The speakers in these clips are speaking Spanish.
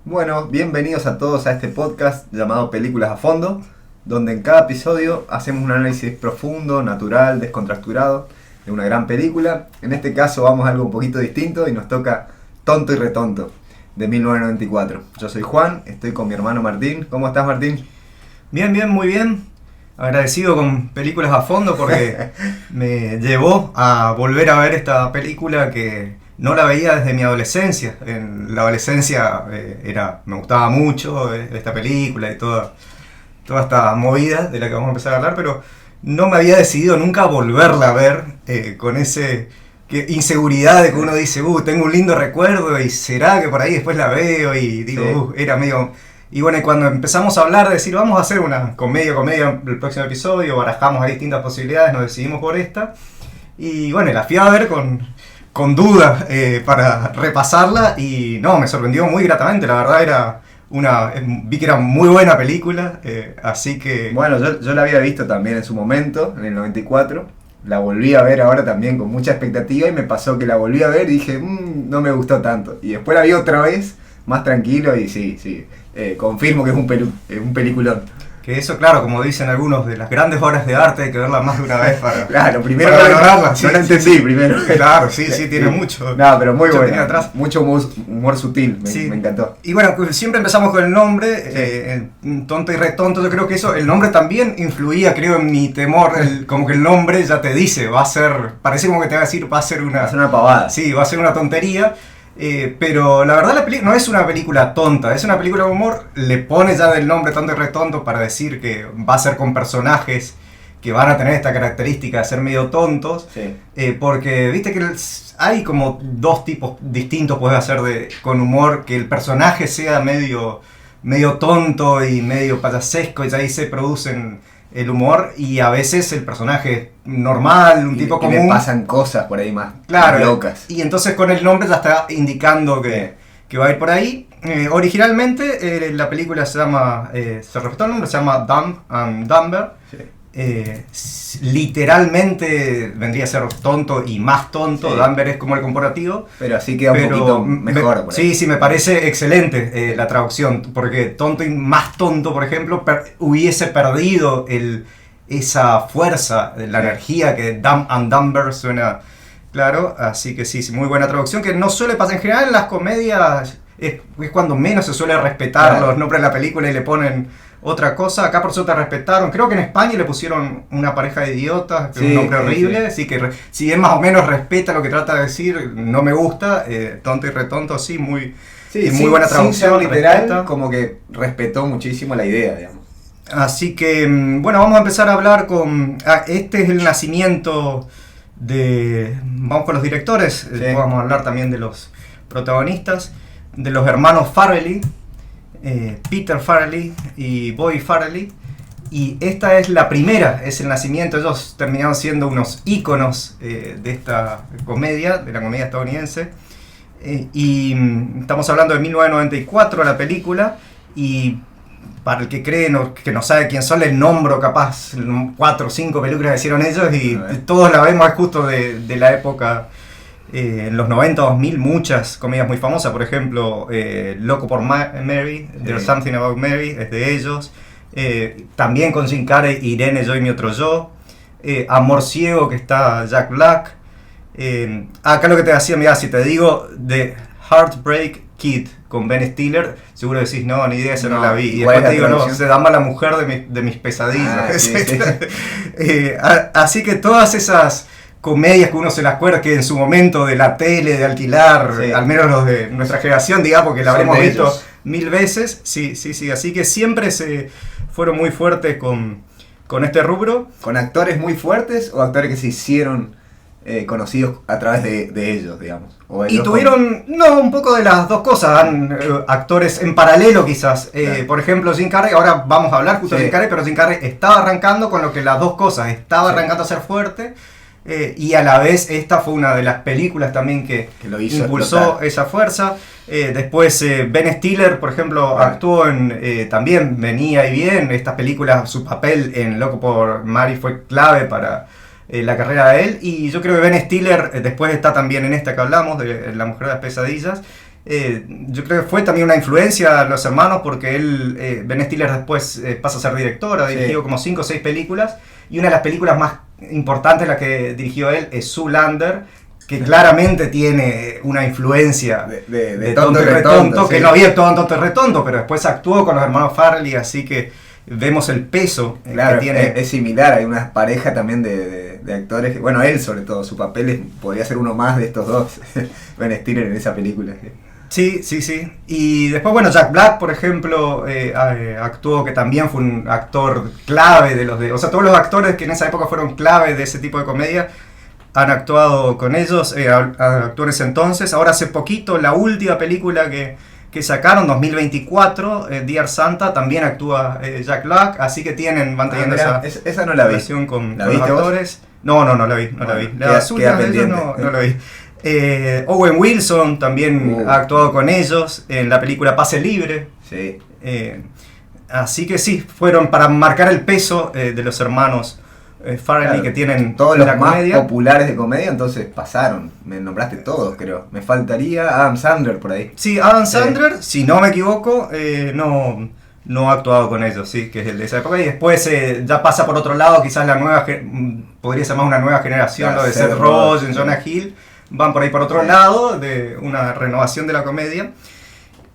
Bueno, bienvenidos a todos a este podcast llamado Películas a Fondo, donde en cada episodio hacemos un análisis profundo, natural, descontracturado de una gran película. En este caso vamos a algo un poquito distinto y nos toca Tonto y Retonto, de 1994. Yo soy Juan, estoy con mi hermano Martín. ¿Cómo estás, Martín? Bien, muy bien. Agradecido con Películas a Fondo porque me llevó a volver a ver esta película que no la veía desde mi adolescencia. En la adolescencia me gustaba mucho esta película y toda esta movida de la que vamos a empezar a hablar, pero no me había decidido nunca volverla a ver con ese inseguridad de que uno dice, tengo un lindo recuerdo y será que por ahí después la veo y digo, era medio... Y bueno, y cuando empezamos a hablar de decir, vamos a hacer una comedia el próximo episodio, barajamos ahí distintas posibilidades, nos decidimos por esta. Y bueno, la fui a ver con dudas para repasarla y no, me sorprendió muy gratamente, la verdad vi que era muy buena película, así que... Bueno, yo la había visto también en su momento, en el 94, la volví a ver ahora también con mucha expectativa y me pasó que la volví a ver y dije, no me gustó tanto. Y después la vi otra vez, más tranquilo y sí, confirmo que es un peliculón. Que eso, claro, como dicen algunos, de las grandes obras de arte hay que verla más de una vez para... Claro, primero para no valorarla. la entendí primero. Claro, sí, tiene mucho. No, pero muy bueno. Mucho humor sutil, me encantó. Y bueno, siempre empezamos con el nombre, Tonto y Retonto. Yo creo que el nombre también influía, creo, en mi temor. Como que el nombre ya te dice, parece como que te va a decir, va a ser una pavada. Sí, va a ser una tontería. Pero la verdad la película no es una película tonta, es una película de humor. Le pone ya del nombre Tonto y Retonto para decir que va a ser con personajes que van a tener esta característica de ser medio tontos, sí. Porque viste que hay como dos tipos distintos puedes hacer con humor, que el personaje sea medio tonto y medio payasesco y ahí se producen el humor, y a veces el personaje normal, un tipo común. Y le pasan cosas por ahí más locas. Y entonces con el nombre ya está indicando que va a ir por ahí. Originalmente la película se respetó el nombre, se llama Dumb and Dumber. Sí. Literalmente vendría a ser tonto y más tonto. Sí. Dumber es como el comparativo. Pero así queda un poquito mejor. Por ahí. Sí, me parece excelente la traducción. Porque tonto y más tonto, por ejemplo, hubiese perdido esa fuerza, la energía que Dumb and Dumber suena claro. Así que sí, muy buena traducción. Que no suele pasar en general en las comedias. Es cuando menos se suele respetar los nombres de la película y le ponen otra cosa. Acá por suerte respetaron. Creo que en España le pusieron Una pareja de idiotas, que es un nombre horrible. Sí. Así que si él más o menos respeta lo que trata de decir, no me gusta. Tonto y Retonto, sí, muy buena traducción. Sin ser literal, como que respetó muchísimo la idea, digamos. Así que, bueno, vamos a empezar a hablar con... este es el nacimiento de... Vamos con los directores. Sí. Vamos a hablar también de los protagonistas, de los hermanos Farrelly. Peter Farrelly y Boyd Farrelly, y esta es la primera, es el nacimiento. Ellos terminaron siendo unos íconos de esta comedia, de la comedia estadounidense, y estamos hablando de 1994 la película, y para el que cree que no sabe quién son, les nombro capaz 4 o 5 películas que hicieron ellos y todos la vemos justo de la época. En los 90, 2000, muchas comedias muy famosas, por ejemplo, Loco por Mary, There's Something About Mary, es de ellos. También con Jim Carrey, Irene, Yo y mi otro yo. Amor ciego, que está Jack Black. Acá lo que te decía, mira, si te digo The Heartbreak Kid con Ben Stiller, seguro decís, no, ni idea, esa no la vi. Y después te digo, no, se llama La mujer de mis pesadillas. Sí. Así que todas esas comedias que uno se las acuerda, que en su momento de la tele, de alquilar, al menos los de nuestra generación, digamos, que la habremos visto 1000 veces, sí, así que siempre se fueron muy fuertes con este rubro. ¿Con actores muy fuertes o actores que se hicieron conocidos a través de ellos, digamos? Y tuvieron, un poco de las dos cosas, actores en paralelo quizás. Claro. Por ejemplo, Jim Carrey, ahora vamos a hablar justo de Jim Carrey, pero Jim Carrey estaba arrancando con lo que las dos cosas, estaba arrancando a ser fuerte. Y a la vez esta fue una de las películas también que lo impulsó explotar. Esa fuerza. Después Ben Stiller, por ejemplo, actuó en también Venía y Bien, estas películas, su papel en Loco por Mary fue clave para la carrera de él, y yo creo que Ben Stiller después está también en esta que hablamos, de La mujer de las pesadillas, Yo creo que fue también una influencia a los hermanos porque Ben Stiller después pasa a ser director, ha dirigido como 5 o 6 películas, y una de las películas más importantes, la que dirigió él, es Zoolander, que claramente tiene una influencia de Tonto y Retonto, que no había actuado en Tonto y Retonto, pero después actuó con los hermanos Farrelly, así que vemos el peso claro, que tiene. Es similar, hay una pareja también de actores, bueno, él sobre todo, su papel podría ser uno más de estos dos, Ben Stiller en esa película. Sí. Y después, bueno, Jack Black, por ejemplo, actuó, que también fue un actor clave o sea, todos los actores que en esa época fueron clave de ese tipo de comedia han actuado con ellos, actores entonces. Ahora hace poquito, la última película que sacaron, 2024, Dear Santa, también actúa Jack Black, así que van teniendo esa no la vi. Versión con ¿La los viste actores. Vos? No la vi. Las últimas de ellos no la vi. Owen Wilson también ha actuado con ellos en la película Pase Libre. Sí. Así que sí, fueron para marcar el peso de los hermanos Farrelly, claro, que tienen todos los más populares de comedia, entonces pasaron. Me nombraste todos, creo. Me faltaría Adam Sandler por ahí. Sí, Adam Sandler, si no me equivoco, no ha actuado con ellos, sí, que es el de esa época. Y después ya pasa por otro lado, quizás la nueva, podría ser más una nueva generación, claro, lo de Seth Rogen, Jonah Hill, van por ahí por otro lado, de una renovación de la comedia.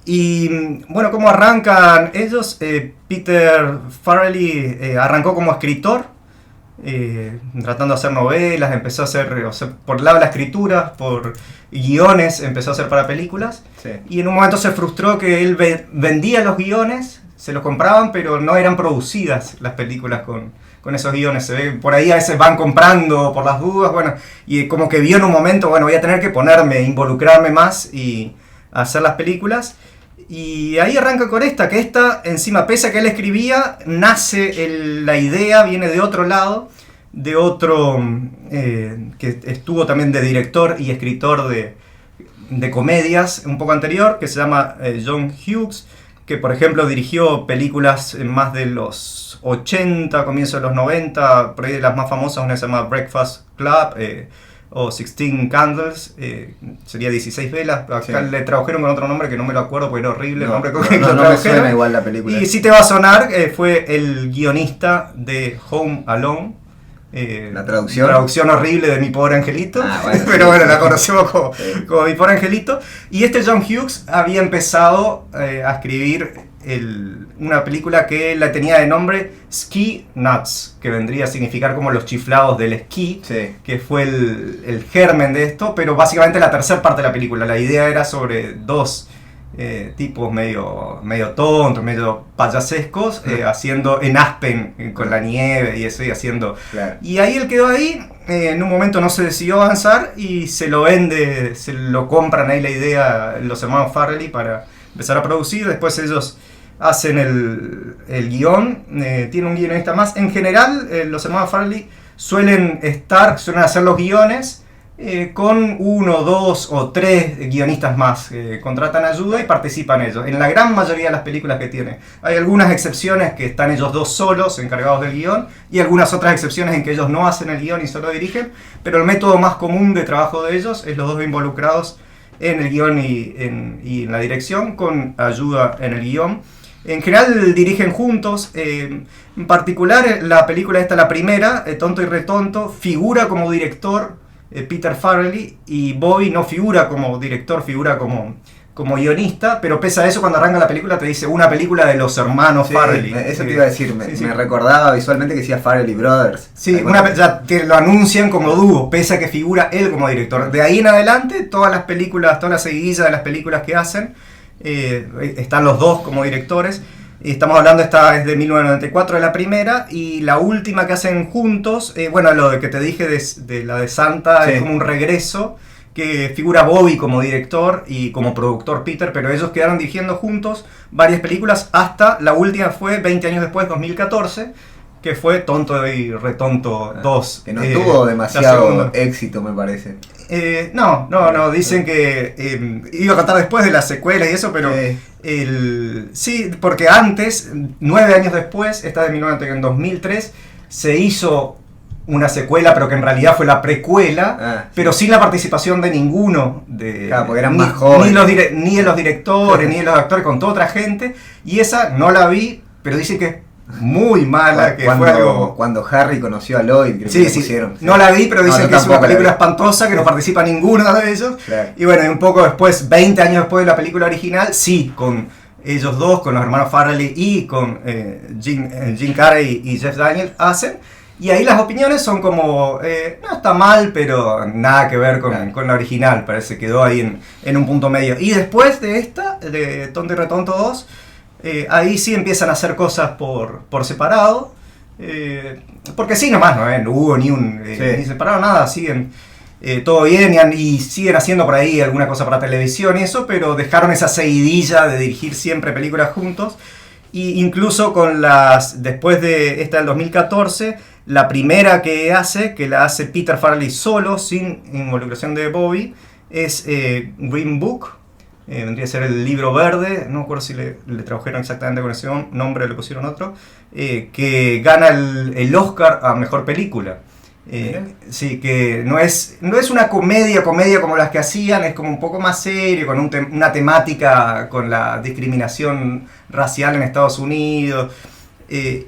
Y bueno, ¿cómo arrancan ellos? Peter Farrelly arrancó como escritor, tratando de hacer novelas, empezó a hacer, o sea, por el lado de la escritura, por guiones, empezó a hacer para películas. Sí. Y en un momento se frustró que él vendía los guiones, se los compraban, pero no eran producidas las películas con esos guiones. Se ve, por ahí a veces van comprando por las dudas, bueno, y como que vio en un momento, bueno, voy a tener que involucrarme más y hacer las películas. Y ahí arranca con que esta encima, pese a que él escribía, nace la idea, viene de otro lado, de otro que estuvo también de director y escritor de comedias un poco anterior, que se llama John Hughes, que por ejemplo dirigió películas en más de los 80, comienzos de los 90, por ahí de las más famosas, una se llama Breakfast Club, o 16 Candles, sería 16 velas. Acá sí. Le tradujeron con otro nombre que no me lo acuerdo porque era horrible el nombre con que lo tradujeron. No me suena igual la película. Y sí te va a sonar, fue el guionista de Home Alone. La traducción horrible de Mi Pobre Angelito, bueno, pero bueno, la conocemos como Mi Pobre Angelito. Y John Hughes había empezado a escribir una película que la tenía de nombre Ski Nuts, que vendría a significar como los chiflados del esquí, sí. Que fue el germen de esto, pero básicamente la tercera parte de la película. La idea era sobre dos tipos medio tontos, medio payasescos, haciendo en Aspen con la nieve y eso, y haciendo... Claro. Y ahí él quedó ahí, en un momento no se decidió avanzar y se lo vende, se lo compran ahí la idea los hermanos Farrelly para empezar a producir. Después ellos hacen el guión, tiene un guionista más. En general, los hermanos Farrelly suelen hacer los guiones con 1, 2 o 3 guionistas más. Contratan ayuda y participan ellos. En la gran mayoría de las películas que tiene. Hay algunas excepciones que están ellos dos solos encargados del guión y algunas otras excepciones en que ellos no hacen el guión y solo dirigen. Pero el método más común de trabajo de ellos es los dos involucrados en el guión y en la dirección, con ayuda en el guión. En general dirigen juntos, en particular la película esta, la primera, Tonto y Retonto, figura como director Peter Farrelly, y Bobby no figura como director, figura como guionista, pero pese a eso cuando arranca la película te dice una película de los hermanos Farrelly. Eso te iba a decir, me recordaba visualmente que decía Farrelly Brothers. Sí, ya te lo anuncian como dúo, pese a que figura él como director. De ahí en adelante, todas las seguidillas de las películas que hacen, están los dos como directores. Estamos hablando, esta es de 1994 de la primera, y la última que hacen juntos, bueno, lo de que te dije de la de Santa, sí. Es como un regreso, que figura Bobby como director y como productor Peter, pero ellos quedaron dirigiendo juntos varias películas hasta la última fue 20 años después, 2014, que fue Tonto y Retonto 2. Que no tuvo demasiado éxito, me parece. No, dicen que iba a contar después de las secuelas y eso, pero sí, porque antes, 9 años después, esta de 2003, se hizo una secuela, pero que en realidad fue la precuela, pero sin la participación de ninguno. Claro, porque eran más jóvenes. Ni de los directores, ni de los actores, con toda otra gente. Y esa no la vi, pero dicen que es muy mala. Cuando Harry conoció a Lloyd, creo que pusieron. No la vi, pero dicen que es una película espantosa, que no participa ninguno de ellos. Claro. Y bueno, un poco después, 20 años después de la película original, sí, con ellos dos, con los hermanos Farrelly y con Jim Carrey y Jeff Daniels hacen. Y ahí las opiniones son como, no está mal, pero nada que ver con la original. Parece que quedó ahí en un punto medio. Y después de esta, de Tonto y Retonto 2, ahí sí empiezan a hacer cosas por separado. Porque sí, nomás, no hubo ni separado, nada, siguen todo bien y siguen haciendo por ahí alguna cosa para televisión y eso, pero dejaron esa seguidilla de dirigir siempre películas juntos. Y incluso después de esta del 2014, la primera que la hace Peter Farrelly solo, sin involucración de Bobby, es Green Book. Vendría a ser el libro verde, no recuerdo si le tradujeron exactamente con ese nombre, le pusieron otro, que gana el Oscar a Mejor Película. Sí, que no es una comedia como las que hacían, es como un poco más serio, con una temática con la discriminación racial en Estados Unidos.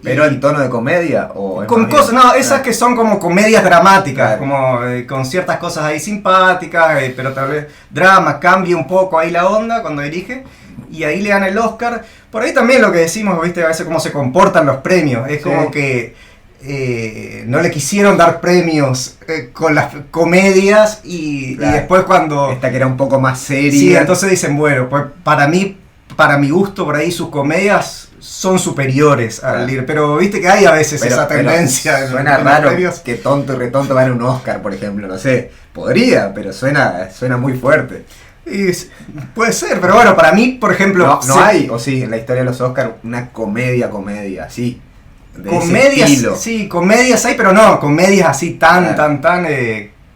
¿Pero en tono de comedia? ¿O con cosas, esas que son como comedias dramáticas, como con ciertas cosas ahí simpáticas, pero tal vez drama, cambia un poco ahí la onda cuando dirige, y ahí le dan el Oscar. Por ahí también lo que decimos, viste, a veces cómo se comportan los premios, es como que no le quisieron dar premios con las comedias y después cuando... Esta que era un poco más seria. Sí, entonces dicen, bueno, pues para mi gusto, por ahí sus comedias son superiores al ir, pero viste que hay a veces esa tendencia. Suena raro que Tonto y Retonto gane un Oscar, por ejemplo, no sé, podría, pero suena muy fuerte. Puede ser, pero bueno, para mí, por ejemplo... No hay, o sí, en la historia de los Oscars, una comedia, sí. Comedias, sí, comedias hay, pero no, comedias así tan...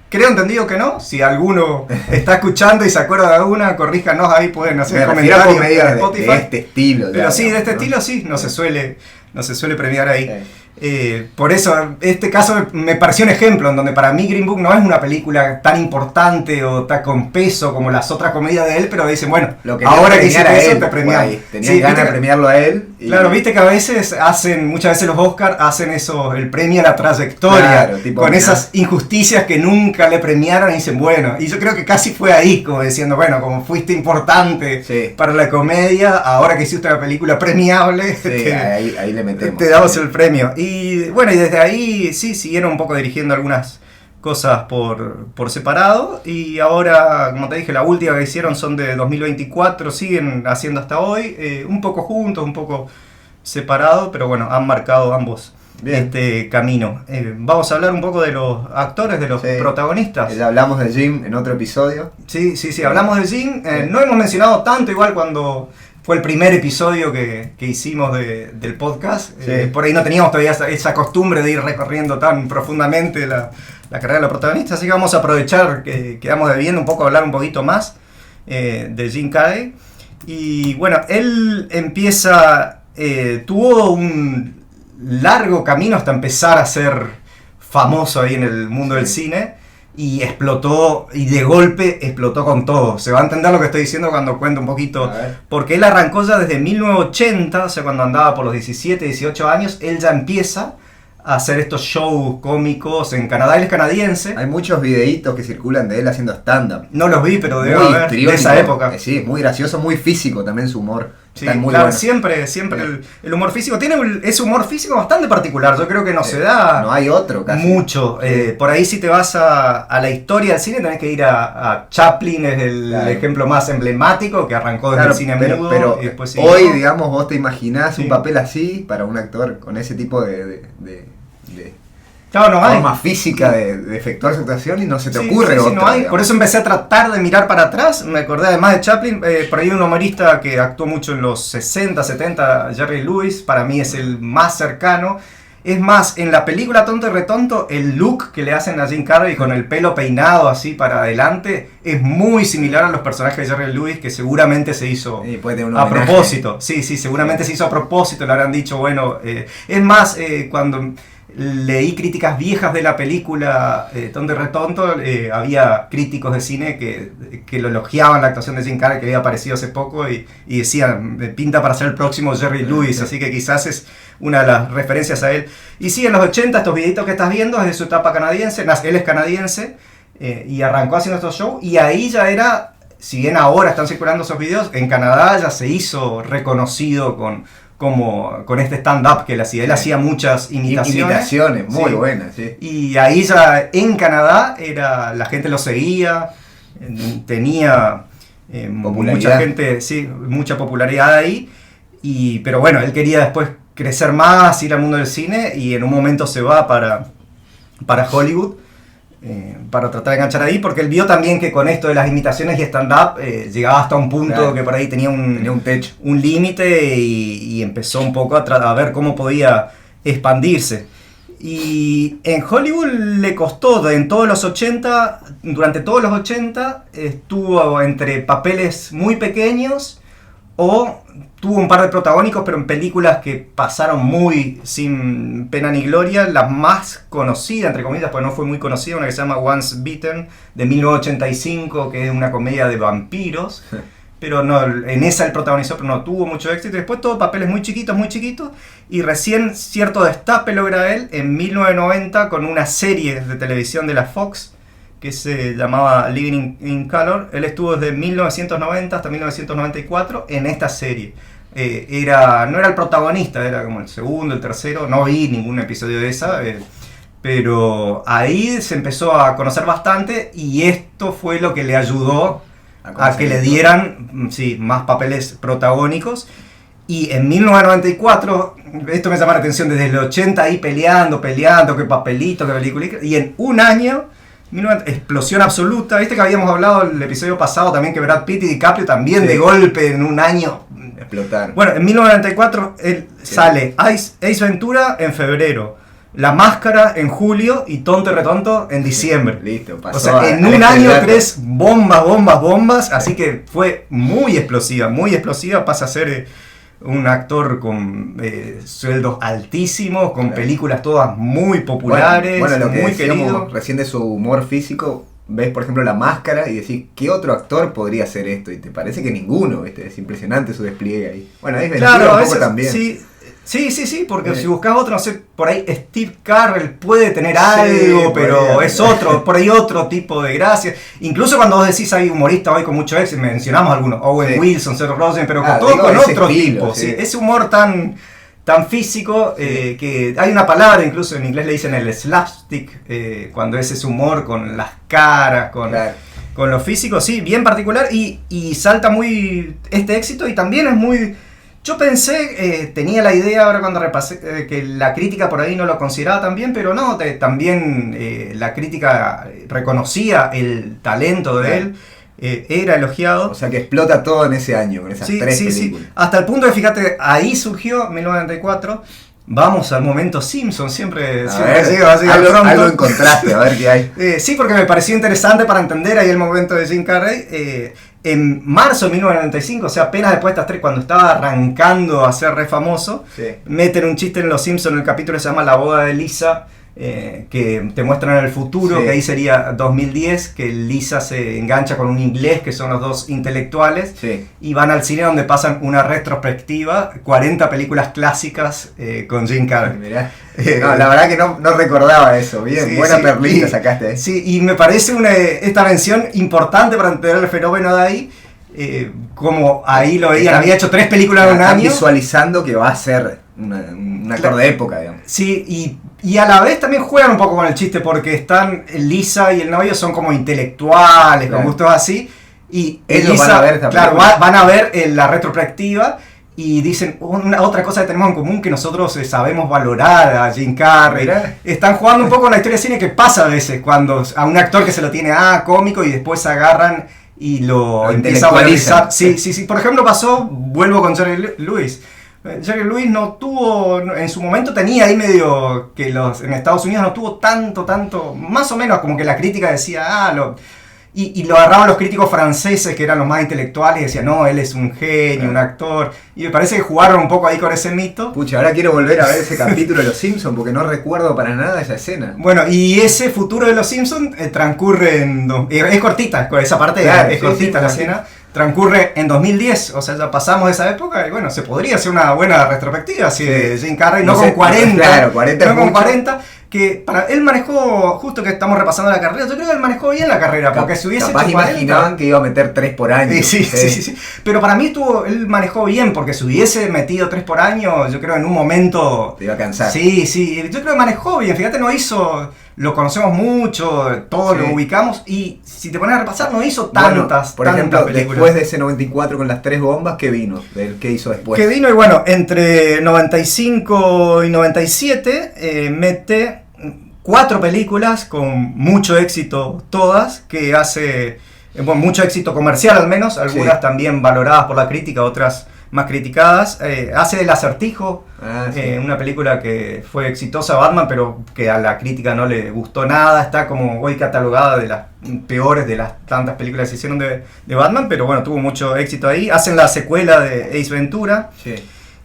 Creo entendido que no. Si alguno está escuchando y se acuerda de alguna, corríjanos ahí, pueden hacer comentarios en Spotify. De este estilo. Pero sí, de este estilo sí, no se suele premiar ahí. Por eso, este caso me pareció un ejemplo en donde para mí Green Book no es una película tan importante o tan con peso como las otras comedias de él, pero dicen, bueno, ahora que hiciste eso te premiamos. Tenían ganas de premiarlo a él. Claro, viste que a veces muchas veces los Oscars hacen eso, el premio a la trayectoria, con esas injusticias que nunca le premiaron y dicen, bueno, y yo creo que casi fue ahí, como diciendo, bueno, como fuiste importante para la comedia, ahora que hiciste una película premiable, ahí le metemos. Te damos el premio. Y bueno, y desde ahí sí siguieron un poco dirigiendo algunas cosas por separado, y ahora, como te dije, la última que hicieron son de 2024, siguen haciendo hasta hoy, un poco juntos, un poco separados, pero bueno, han marcado ambos este camino. Vamos a hablar un poco de los actores, de los protagonistas. Ya hablamos de Jim en otro episodio. Sí, hablamos de Jim, no hemos mencionado tanto, igual cuando... Fue el primer episodio que hicimos del podcast. Por ahí no teníamos todavía esa costumbre de ir recorriendo tan profundamente la carrera de los protagonistas. Así que vamos a aprovechar que quedamos debiendo un poco, hablar un poquito más de Jim Carrey. Y bueno, él tuvo un largo camino hasta empezar a ser famoso ahí en el mundo del cine. Y explotó, y de golpe explotó con todo. Se va a entender lo que estoy diciendo cuando cuento un poquito. Porque él arrancó ya desde 1980, o sea, cuando andaba por los 17, 18 años, él ya empieza a hacer estos shows cómicos en Canadá. Él es canadiense. Hay muchos videitos que circulan de él haciendo stand-up. No los vi, pero debo haber de esa época. Sí, muy gracioso, muy físico también su humor. Sí, claro, siempre el humor físico. Tiene ese humor físico bastante particular. Yo creo que no se da. No hay otro casi. Mucho. Por ahí, si te vas a la historia del cine, tenés que ir a Chaplin, es el ejemplo más emblemático, que arrancó desde el cine mudo. Pero y después hoy, digamos, vos te imaginás un papel así para un actor con ese tipo de forma física de efectuar su actuación, y no se te ocurre otra. No hay. Por eso empecé a tratar de mirar para atrás. Me acordé además de Chaplin, por ahí un humorista que actuó mucho en los 60, 70, Jerry Lewis, para mí es el más cercano. Es más, en la película Tonto y Retonto, el look que le hacen a Jim Carrey con el pelo peinado así para adelante es muy similar a los personajes de Jerry Lewis, que seguramente se hizo a propósito. Sí, seguramente se hizo a propósito, le habrán dicho, bueno, es más, cuando leí críticas viejas de la película Tonto y Retonto. Había críticos de cine que lo elogiaban la actuación de Jim Carrey, que había aparecido hace poco, y decían, pinta para ser el próximo Jerry Lewis, así que quizás es una de las referencias a él. Y sí, en los 80, estos videitos que estás viendo es de su etapa canadiense. Él es canadiense, y arrancó haciendo estos shows, y ahí ya era, si bien ahora están circulando esos videos, en Canadá ya se hizo reconocido con este stand-up que él hacía. Él hacía muchas imitaciones muy buenas, sí. Y ahí ya en Canadá la gente lo seguía, tenía mucha gente, sí, mucha popularidad ahí. Pero bueno, él quería después crecer más, ir al mundo del cine, y en un momento se va para Hollywood, para tratar de enganchar ahí, porque él vio también que con esto de las imitaciones y stand-up llegaba hasta un punto, claro, que por ahí tenía un techo, un límite, y empezó un poco a ver cómo podía expandirse. Y en Hollywood le costó, durante todos los 80 estuvo entre papeles muy pequeños, o tuvo un par de protagónicos, pero en películas que pasaron muy sin pena ni gloria. La más conocida, entre comillas, pues no fue muy conocida, una que se llama Once Bitten, de 1985, que es una comedia de vampiros. Pero no, en esa él protagonizó, pero no tuvo mucho éxito. Y después todos papeles muy chiquitos, y recién cierto destape logra él en 1990 con una serie de televisión de la Fox que se llamaba Living in Color. Él estuvo desde 1990 hasta 1994 en esta serie. No era el protagonista, era como el segundo, el tercero. No vi ningún episodio de esa, pero ahí se empezó a conocer bastante, y esto fue lo que le ayudó a que le dieran, sí, más papeles protagónicos. Y en 1994, esto me llama la atención, desde el 80 ahí peleando, qué papelito, qué película, y en un año, explosión absoluta. Viste que habíamos hablado el episodio pasado también que Brad Pitt y DiCaprio también, sí, de golpe en un año explotaron. Bueno, en 1994 él, sí, sale Ace Ventura en febrero, La Máscara en julio y Tonto y Retonto en diciembre. Listo, pasó. O sea, en un año 3 bombas, así que fue muy explosiva, pasa a ser un actor con sueldos altísimos, con, claro, películas todas muy populares, bueno, lo que muy querido. Recién de su humor físico, ves por ejemplo La Máscara y decís, ¿qué otro actor podría hacer esto? Y te parece que ninguno, ¿viste? Es impresionante su despliegue ahí. Bueno, ahí claro, un poco también. Sí, porque si buscas otro, no sé, por ahí Steve Carell puede tener algo, pero es otro, por ahí otro tipo de gracia. Incluso cuando vos decís hay humoristas hoy con mucho éxito, mencionamos algunos, Owen Wilson, Seth Rogen, pero todo con otro tipo. Sí. Ese humor tan físico, que hay una palabra, incluso en inglés le dicen el slapstick, cuando es ese humor con las caras, con lo físico, sí, bien particular, y salta muy este éxito, y también es muy... Yo pensé, tenía la idea ahora cuando repasé, que la crítica por ahí no lo consideraba tan bien, pero no, también la crítica reconocía el talento de él, era elogiado. O sea que explota todo en ese año, con esas tres películas. Sí, hasta el punto de, fíjate, ahí surgió 1994, vamos al momento Simpson, siempre algo encontraste, a ver qué hay. Sí, porque me pareció interesante para entender ahí el momento de Jim Carrey. En marzo de 1995, o sea, apenas después de estas tres, cuando estaba arrancando a ser re famoso, sí, meten un chiste en Los Simpsons, en el capítulo que se llama La boda de Lisa, que te muestran en el futuro, sí, que ahí sería 2010, que Lisa se engancha con un inglés, que son los dos intelectuales, sí, y van al cine donde pasan una retrospectiva, 40 películas clásicas con Jim Carrey. Mirá. No, la verdad que no recordaba eso. Bien, sí, buena, sí, perlita sacaste. Sí, y me parece esta mención importante para entender el fenómeno de ahí. Como ahí lo veían, había hecho 3 películas en un año. Visualizando que va a ser un actor, claro, de época, digamos. Sí, y a la vez también juegan un poco con el chiste, porque están Lisa y el novio son como intelectuales, claro, con gustos así. Y ellos Lisa, van a ver esta claro, van a ver la retrospectiva. Y dicen, otra cosa que tenemos en común, que nosotros sabemos valorar a Jim Carrey. Mirá. Están jugando un poco con la historia de cine, que pasa a veces cuando a un actor que se lo tiene cómico y después agarran y lo empieza a valorizar. Sí. Por ejemplo, vuelvo con Jerry Lewis. Jerry Lewis no tuvo, en su momento tenía ahí medio que en Estados Unidos no tuvo tanto, más o menos como que la crítica decía, Y lo agarraban los críticos franceses, que eran los más intelectuales, y decían, no, él es un genio, un actor. Y me parece que jugaron un poco ahí con ese mito. Pucha, ahora quiero volver a ver ese capítulo de Los Simpsons, porque no recuerdo para nada esa escena. Bueno, y ese futuro de Los Simpsons transcurre en... es cortita, esa parte claro, es cortita la escena. Transcurre en 2010, o sea, ya pasamos de esa época y bueno, se podría hacer una buena retrospectiva así de Jim Carrey, no con 40, claro, 40 no con 40, que para él manejó, justo que estamos repasando la carrera, yo creo que él manejó bien la carrera, porque si hubiese capaz hecho 40, imaginaban que iba a meter 3 por año. Sí. Pero para mí él manejó bien, porque si hubiese metido 3 por año, yo creo en un momento... Te iba a cansar. Sí, yo creo que manejó bien, fíjate, no hizo... Lo conocemos mucho, todos lo ubicamos, y si te pones a repasar, no hizo tantas, por ejemplo, películas. Después de ese 94 con las 3 bombas, ¿qué vino? ¿Qué hizo después? ¿Qué vino? Y bueno, entre 95 y 97 mete 4 películas con mucho éxito todas, que hace mucho éxito comercial al menos, algunas también valoradas por la crítica, otras más criticadas. Hace El Acertijo, una película que fue exitosa, Batman, pero que a la crítica no le gustó nada, está como hoy catalogada de las peores de las tantas películas que se hicieron de Batman, pero bueno, tuvo mucho éxito ahí. Hacen la secuela de Ace Ventura,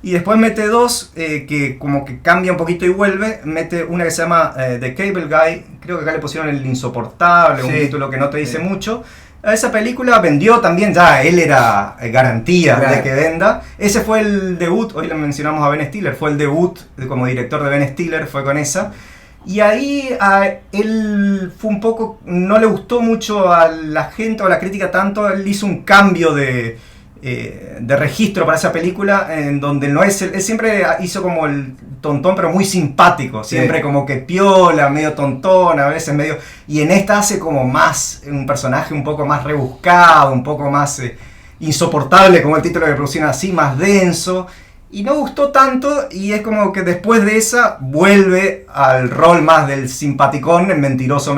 y después mete 2 que como que cambia un poquito y vuelve. Mete una que se llama The Cable Guy, creo que acá le pusieron El Insoportable, un título que no te dice mucho. Esa película vendió también, ya él era garantía de que venda. Ese fue el debut, hoy le mencionamos a Ben Stiller, fue el debut como director de Ben Stiller, fue con esa. Y ahí él fue un poco, no le gustó mucho a la gente o a la crítica tanto, él hizo un cambio de registro para esa película, en donde no es él siempre hizo como el tontón, pero muy simpático, siempre como que piola, medio tontón, a veces medio, y en esta hace como más un personaje un poco más rebuscado, un poco más insoportable, como el título que producen así, más denso. Y no gustó tanto, y es como que después de esa vuelve al rol más del simpaticón, el mentiroso,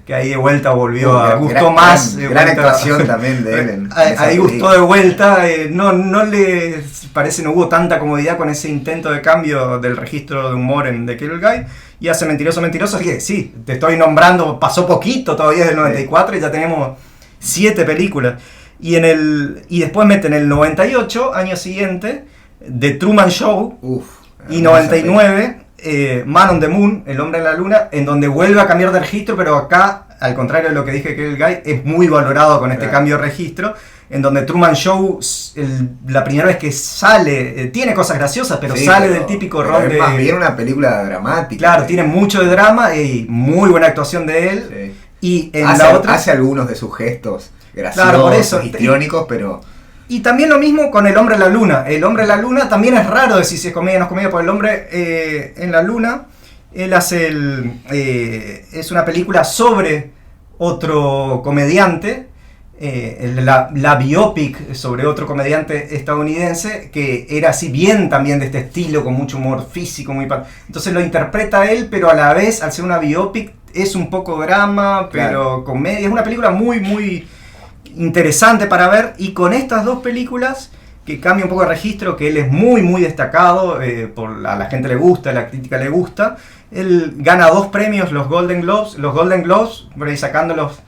que ahí de vuelta volvió gustó más. Gran actuación también de él. Ahí gustó de vuelta, no le parece, no hubo tanta comodidad con ese intento de cambio del registro de humor en The Cable Guy, y hace mentiroso, así que sí, te estoy nombrando, pasó poquito, todavía es del 94 y ya tenemos 7 películas. Y después meten el 98, año siguiente, The Truman Show, y 99, Man on the Moon, El Hombre en la Luna, en donde vuelve a cambiar de registro, pero acá, al contrario de lo que dije que el guy, es muy valorado con este cambio de registro, en donde Truman Show, la primera vez que sale, tiene cosas graciosas, pero sale del típico rol de... Es más bien una película dramática. Claro, tiene mucho de drama y muy buena actuación de él. Y en hace algunos de sus gestos graciosos, por eso, histriónicos, pero... Y también lo mismo con El Hombre en la Luna. El Hombre en la Luna también es raro decir si es comedia o no es comedia, porque El Hombre en la Luna, él hace es una película sobre otro comediante, la biopic sobre otro comediante estadounidense, que era así bien también de este estilo, con mucho humor físico. Entonces lo interpreta él, pero a la vez, al ser una biopic, es un poco drama, pero comedia. Es una película muy, muy... interesante para ver, y con estas 2 películas que cambia un poco de registro, que él es muy muy destacado, a la gente le gusta, a la crítica le gusta. Él gana 2 premios, los Golden Globes, por ahí sacando los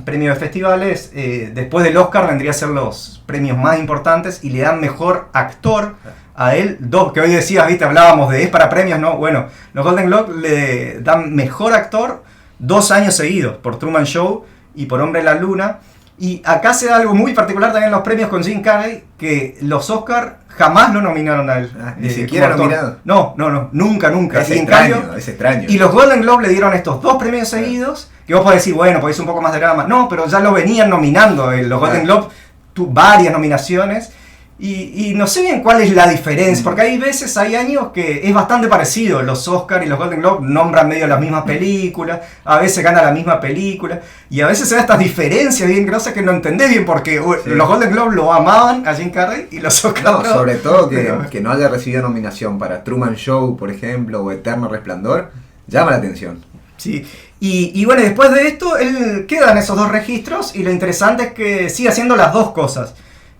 premios de festivales, después del Oscar vendría a ser los premios más importantes, y le dan mejor actor a él, 2, que hoy decías, viste, hablábamos de es para premios, no, bueno, los Golden Globes le dan mejor actor 2 años seguidos, por Truman Show y por Hombre en la Luna. Y acá se da algo muy particular también en los premios con Jim Carrey, que los Oscar jamás lo nominaron a él. Ni siquiera nominado. No, nunca. Es extraño. Y los Golden Globe le dieron estos 2 premios seguidos, que vos podés decir, bueno, podés un poco más de drama. No, pero ya lo venían nominando. Los Golden Globe tuvo varias nominaciones. Y no sé bien cuál es la diferencia, porque hay años que es bastante parecido. Los Oscar y los Golden Globe nombran medio las mismas películas, a veces gana la misma película, y a veces se da estas diferencias bien grosas que no entendés bien, porque los Golden Globe lo amaban a Jim Carrey y los Oscar no. Sobre todo que no haya recibido nominación para Truman Show, por ejemplo, o Eterno Resplandor, llama la atención. Sí, y bueno, después de esto, él queda en esos 2 registros, y lo interesante es que sigue haciendo las 2 cosas.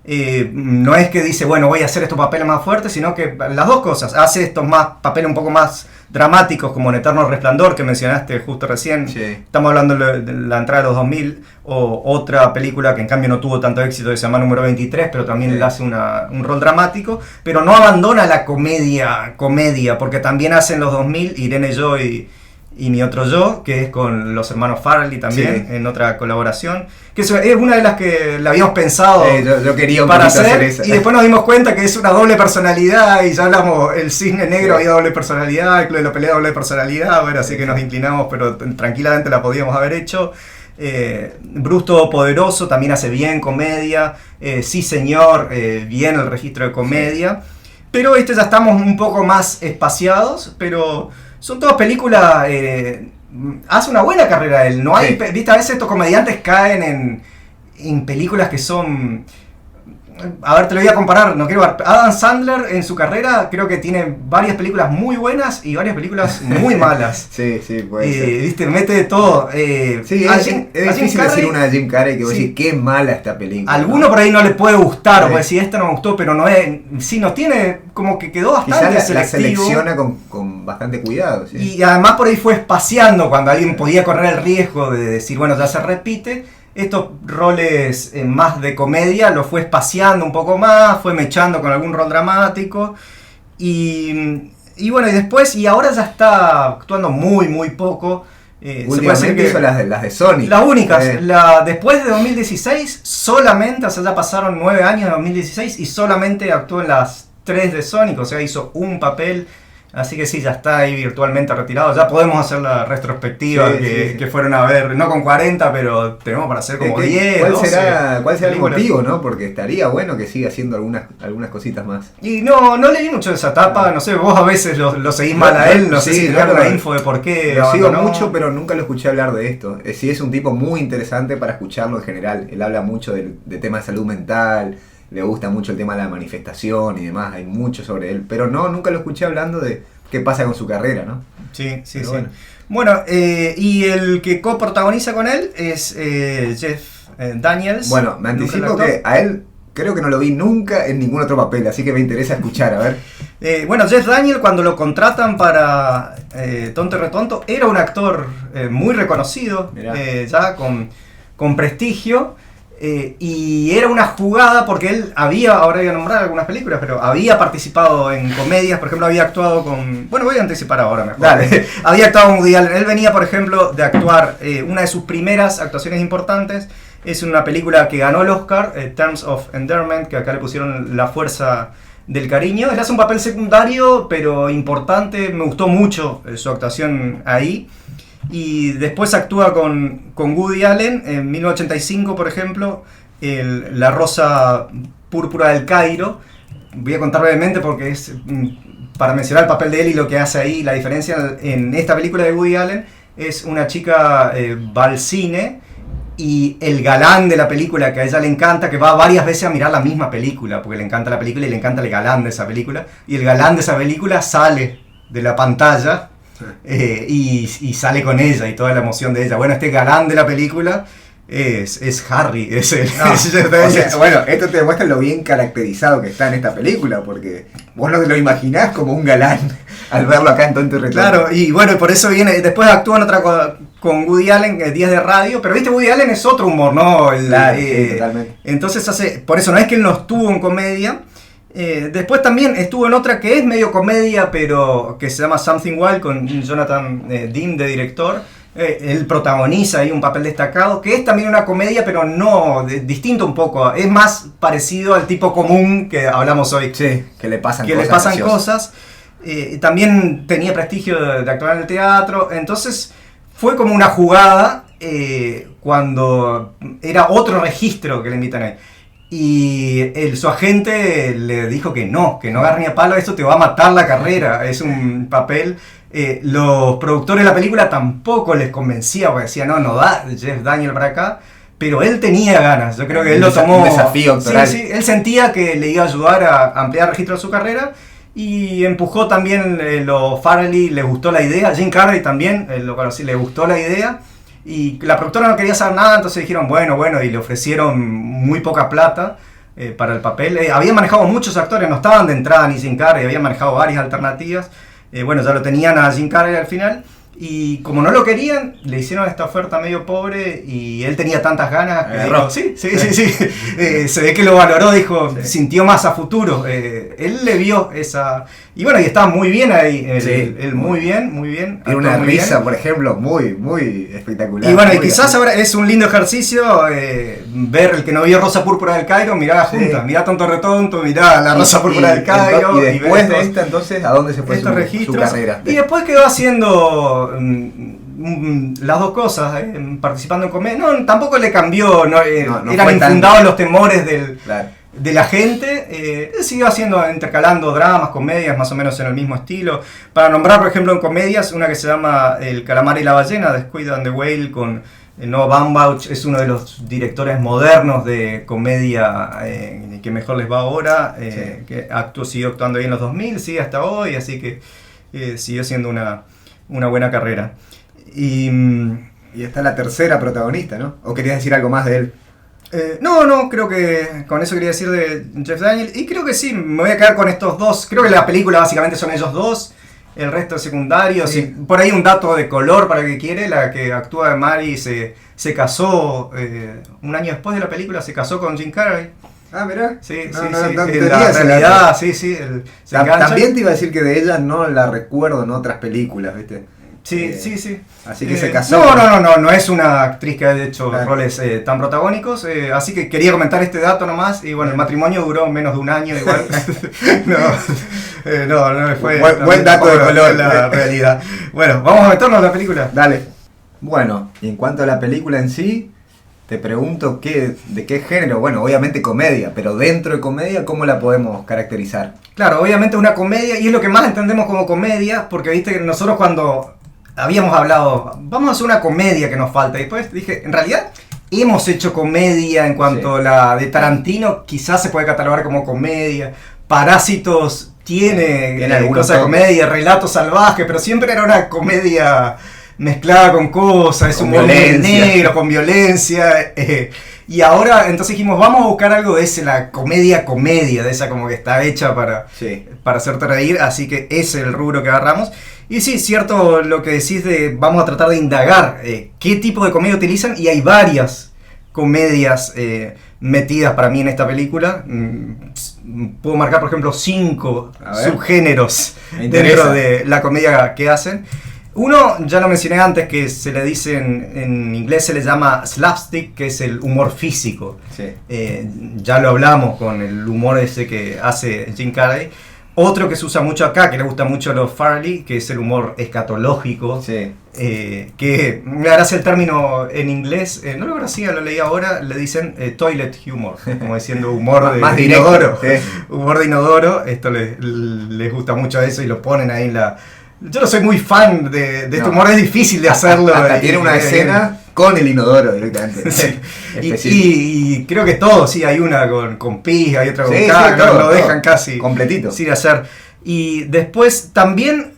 No es que dice, bueno, voy a hacer estos papeles más fuertes, sino que las dos cosas. Hace estos papeles un poco más dramáticos, como en Eterno Resplandor, que mencionaste justo recién. Sí. Estamos hablando de la entrada de los 2000, o otra película que en cambio no tuvo tanto éxito, que se llama Número 23, pero también le hace un rol dramático. Pero no abandona la comedia, porque también hace en los 2000 Irene Yo y Mi Otro Yo, que es con los hermanos Farrelly también, en otra colaboración. Que es una de las que la habíamos pensado yo quería para hacer esa. Y después nos dimos cuenta que es una doble personalidad, y ya hablamos, el Cisne Negro había doble personalidad, el Club de la Pelea doble personalidad, bueno, así que nos inclinamos, pero tranquilamente la podíamos haber hecho. Bruce Todopoderoso también hace bien comedia, Sí Señor, bien el registro de comedia, pero ya estamos un poco más espaciados, pero son todas películas. Hace una buena carrera él. No hay, viste, a veces estos comediantes caen en películas que son. A ver, te lo voy a comparar, no quiero ver. Adam Sandler en su carrera creo que tiene varias películas muy buenas y varias películas muy malas. Sí, puede ser. Viste, mete de todo. Sí, es difícil decir una de Jim Carrey que vos decís, qué mala esta película. Alguno por ahí no le puede gustar, o puede decir, esta no me gustó, pero no es. Sí, nos tiene como que quedó bastante quizás la selectivo. selecciona con bastante cuidado. Sí. Y además por ahí fue espaciando cuando alguien podía correr el riesgo de decir, bueno, ya se repite. Estos roles más de comedia los fue espaciando un poco más, fue mechando con algún rol dramático. Y bueno, y después, y ahora ya está actuando muy poco. Últimamente hizo las de Sony. Las únicas. Después de 2016, solamente, o sea, ya pasaron 9 años de 2016 y solamente actuó en las 3 de Sonic, o sea, hizo un papel. Así que sí, ya está ahí virtualmente retirado. Ya podemos hacer la retrospectiva que fueron a ver, no con 40, pero tenemos para hacer como 10, ¿Cuál 12 será el motivo, no? Porque estaría bueno que siga haciendo algunas cositas más. Y no leí mucho de esa etapa, no sé, vos a veces lo seguís mal a él, no sé si te una info de por qué. Lo sigo mucho, pero nunca lo escuché hablar de esto. Sí, es un tipo muy interesante para escucharlo en general. Él habla mucho de temas de salud mental. Le gusta mucho el tema de la manifestación y demás, hay mucho sobre él, pero nunca lo escuché hablando de qué pasa con su carrera, ¿no? Sí. Bueno, y el que coprotagoniza con él es Jeff Daniels. Bueno, me anticipo que a él creo que no lo vi nunca en ningún otro papel, así que me interesa escuchar, a ver. Bueno, Jeff Daniels, cuando lo contratan para Tonto y Retonto, era un actor muy reconocido, ya con prestigio. Y era una jugada porque él ahora voy a nombrar algunas películas, pero había participado en comedias, por ejemplo había actuado con, bueno, voy a anticipar ahora mejor. Dale. Había actuado con Woody Allen. Él venía, por ejemplo, de actuar, una de sus primeras actuaciones importantes es una película que ganó el Oscar, Terms of Endearment, que acá le pusieron La Fuerza del Cariño. Él hace un papel secundario pero importante, me gustó mucho su actuación ahí. Y después actúa con Woody Allen en 1985, por ejemplo, La Rosa Púrpura del Cairo. Voy a contar brevemente porque es para mencionar el papel de él y lo que hace ahí. La diferencia en esta película de Woody Allen es una chica va al cine y el galán de la película, que a ella le encanta, que va varias veces a mirar la misma película porque le encanta la película y le encanta el galán de esa película, y el galán de esa película sale de la pantalla y sale con ella y toda la emoción de ella. Bueno, este galán de la película es Harry, es el, o sea, bueno, esto te demuestra lo bien caracterizado que está en esta película, porque vos lo imaginás como un galán al verlo acá en Tonto y Retonto. Claro, y bueno, por eso viene, después actúa en otra con Woody Allen, Días de Radio, pero viste, Woody Allen es otro humor, ¿no? Sí, totalmente. Entonces por eso no es que él no estuvo en comedia. Después también estuvo en otra que es medio comedia, pero que se llama Something Wild, con Jonathan Demme de director. Él protagoniza ahí un papel destacado, que es también una comedia, pero no, distinto un poco. Es más parecido al tipo común que hablamos hoy. Sí, que le pasan cosas. También tenía prestigio de actuar en el teatro. Entonces fue como una jugada cuando era otro registro que le invitan ahí. Y su agente le dijo que no agarre ni a palo, esto te va a matar la carrera, es un papel. Los productores de la película tampoco les convencía, porque decían, no da Jeff Daniels para acá, pero él tenía ganas, yo creo que él lo tomó. Un desafío actoral. Sí, él sentía que le iba a ayudar a ampliar el registro de su carrera, y empujó también los Farrelly, le gustó la idea, Jim Carrey también, lo conocí, le gustó la idea. Y la productora no quería saber nada, entonces dijeron bueno, y le ofrecieron muy poca plata para el papel. Habían manejado muchos actores, no estaban de entrada ni Jim Carrey, habían manejado varias alternativas. Bueno, ya lo tenían a Jim Carrey al final. Y como no lo querían, le hicieron esta oferta medio pobre y él tenía tantas ganas que dijo, sí. Se ve que lo valoró, dijo, sintió más a futuro. Él le vio esa... Y bueno, y estaba muy bien ahí, él muy bien. Tiene una risa, por ejemplo, muy espectacular. Y bueno, y quizás ahora es un lindo ejercicio ver el que no vio Rosa Púrpura del Cairo, mirá juntas, mirá Tonto Retonto, mirá la Rosa Púrpura del Cairo. Y después de esta, entonces, ¿a dónde se fue su carrera? Y después quedó haciendo las dos cosas, participando en comedia. No, tampoco le cambió, eran infundados los temores de la gente. Siguió intercalando dramas, comedias, más o menos en el mismo estilo. Para nombrar, por ejemplo, en comedias, una que se llama El calamar y la ballena, The Squid and the Whale, con Noah Baumbach, es uno de los directores modernos de comedia que mejor les va ahora, que siguió actuando ahí en los 2000, sigue hasta hoy, así que siguió siendo una buena carrera. Y esta es la tercera protagonista, ¿no? ¿O querías decir algo más de él? No, creo que con eso quería decir de Jeff Daniels. Y creo que sí, me voy a quedar con estos dos. Creo que la película básicamente son ellos dos. El resto es secundario. Sí. Por ahí un dato de color para el que quiere. La que actúa de Mary se casó un año después de la película. Se casó con Jim Carrey. Ah, mirá. Sí. En la realidad, sí. También te iba a decir que de ella no la recuerdo en otras películas, ¿viste? Sí. Así que se casó. No es una actriz que haya hecho roles tan protagónicos, así que quería comentar este dato nomás. Y bueno, el matrimonio duró menos de un año igual. no fue buen dato de color la realidad. Bueno, vamos a meternos en la película. Dale. Bueno, y en cuanto a la película en sí, te pregunto de qué género. Bueno, obviamente comedia, pero dentro de comedia, ¿cómo la podemos caracterizar? Claro, obviamente una comedia, y es lo que más entendemos como comedia, porque viste que nosotros cuando habíamos hablado, vamos a hacer una comedia que nos falta, y después dije, en realidad hemos hecho comedia en cuanto a la de Tarantino, quizás se puede catalogar como comedia. Parásitos tiene cosas de comedia, Relatos Salvajes, pero siempre era una comedia mezclada con cosas, es humor negro, con violencia. Y ahora entonces dijimos, vamos a buscar algo de ese, la comedia, de esa como que está hecha para hacerte reír, así que ese es el rubro que agarramos. Y sí, cierto lo que decís vamos a tratar de indagar qué tipo de comedia utilizan, y hay varias comedias metidas para mí en esta película. Puedo marcar, por ejemplo, 5 subgéneros dentro de la comedia que hacen. Uno, ya lo mencioné antes, que se le dice en inglés, se le llama slapstick, que es el humor físico. Ya lo hablamos con el humor ese que hace Jim Carrey. Otro que se usa mucho acá, que le gusta mucho a los Farrelly, que es el humor escatológico. Que me harás el término en inglés, no lo conocía, lo leí ahora, le dicen toilet humor, como diciendo humor de inodoro. Humor de inodoro, esto les gusta mucho eso y lo ponen ahí en la... Yo no soy muy fan de este humor, es difícil de hacerlo. Tiene una escena con el inodoro directamente. Y creo que todos, hay una con pis, hay otra con caca, lo dejan casi completito sin hacer. Y después también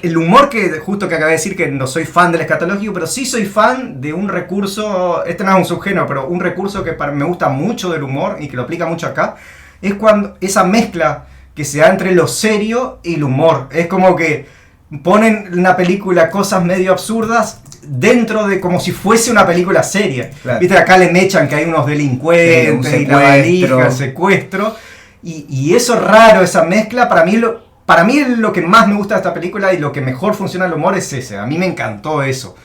el humor que justo que acabé de decir, que no soy fan del escatológico, pero sí soy fan de un recurso, este no es un subgénero, pero un recurso que me gusta mucho del humor y que lo aplica mucho acá, es cuando esa mezcla que se da entre lo serio y el humor. Es como que ponen en una película cosas medio absurdas dentro de como si fuese una película seria. Viste, acá le mechan que hay unos delincuentes y la valija, el secuestro, y eso raro, esa mezcla, para mí es lo que más me gusta de esta película, y lo que mejor funciona el humor es ese. A mí me encantó eso.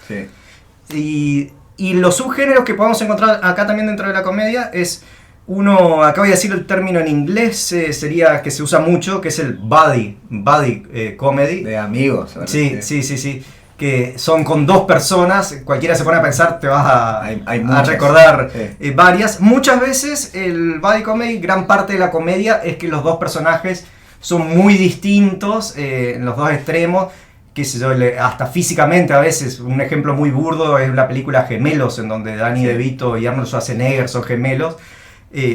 Y los subgéneros que podemos encontrar acá también dentro de la comedia es uno, acá voy a decir el término en inglés, sería que se usa mucho, que es el buddy comedy. De amigos. Sí. Que son con 2 personas, cualquiera se pone a pensar, te vas a recordar varias. Muchas veces el buddy comedy, gran parte de la comedia es que los 2 personajes son muy distintos en los 2 extremos, qué sé yo, hasta físicamente a veces. Un ejemplo muy burdo es la película Gemelos, en donde Danny DeVito y Arnold Schwarzenegger son gemelos.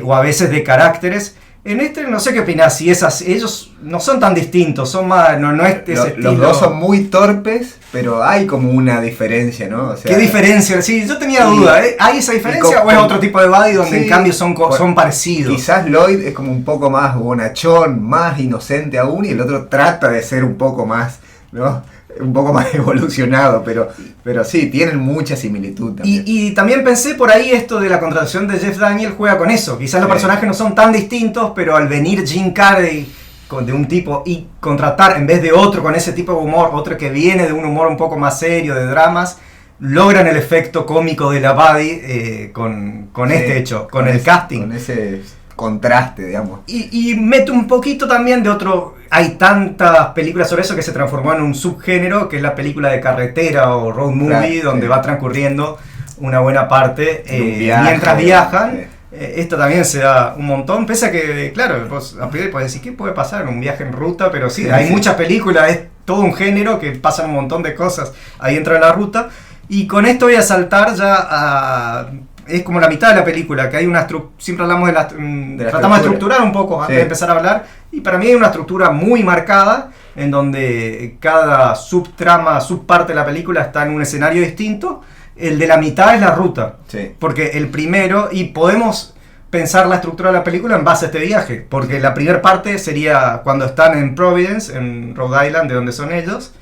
O a veces de caracteres, En este no sé qué opinás, si ellos no son tan distintos, son más, no es ese estilo. Los dos son muy torpes, pero hay como una diferencia, ¿no? O sea, ¿qué diferencia? Sí, yo tenía duda, ¿hay esa diferencia o es otro tipo de buddy donde en cambio son parecidos? Quizás Lloyd es como un poco más bonachón, más inocente aún, y el otro trata de ser un poco más, ¿no? Un poco más evolucionado, pero sí, tienen mucha similitud también. Y también pensé por ahí esto de la contratación de Jeff Daniels juega con eso. Quizás los personajes no son tan distintos, pero al venir Jim Carrey de un tipo y contratar en vez de otro con ese tipo de humor, otro que viene de un humor un poco más serio, de dramas, logran el efecto cómico de la buddy con este hecho, con el casting. Con ese contraste, digamos. Y mete un poquito también de otro. Hay tantas películas sobre eso que se transformó en un subgénero, que es la película de carretera o road movie, donde va transcurriendo una buena parte mientras viajan. Esto también se da un montón, pese a que, claro, vos a priori podés decir, ¿qué puede pasar en un viaje en ruta? Pero sí, hay muchas películas, es todo un género que pasan un montón de cosas ahí dentro de la ruta. Y con esto voy a saltar ya a... Es como la mitad de la película, que hay una siempre hablamos tratamos de estructurar un poco antes de empezar a hablar, y para mí hay una estructura muy marcada, en donde cada subparte de la película está en un escenario distinto. El de la mitad es la ruta, porque el primero, y podemos pensar la estructura de la película en base a este viaje, porque la primera parte sería cuando están en Providence, en Rhode Island, de donde son ellos.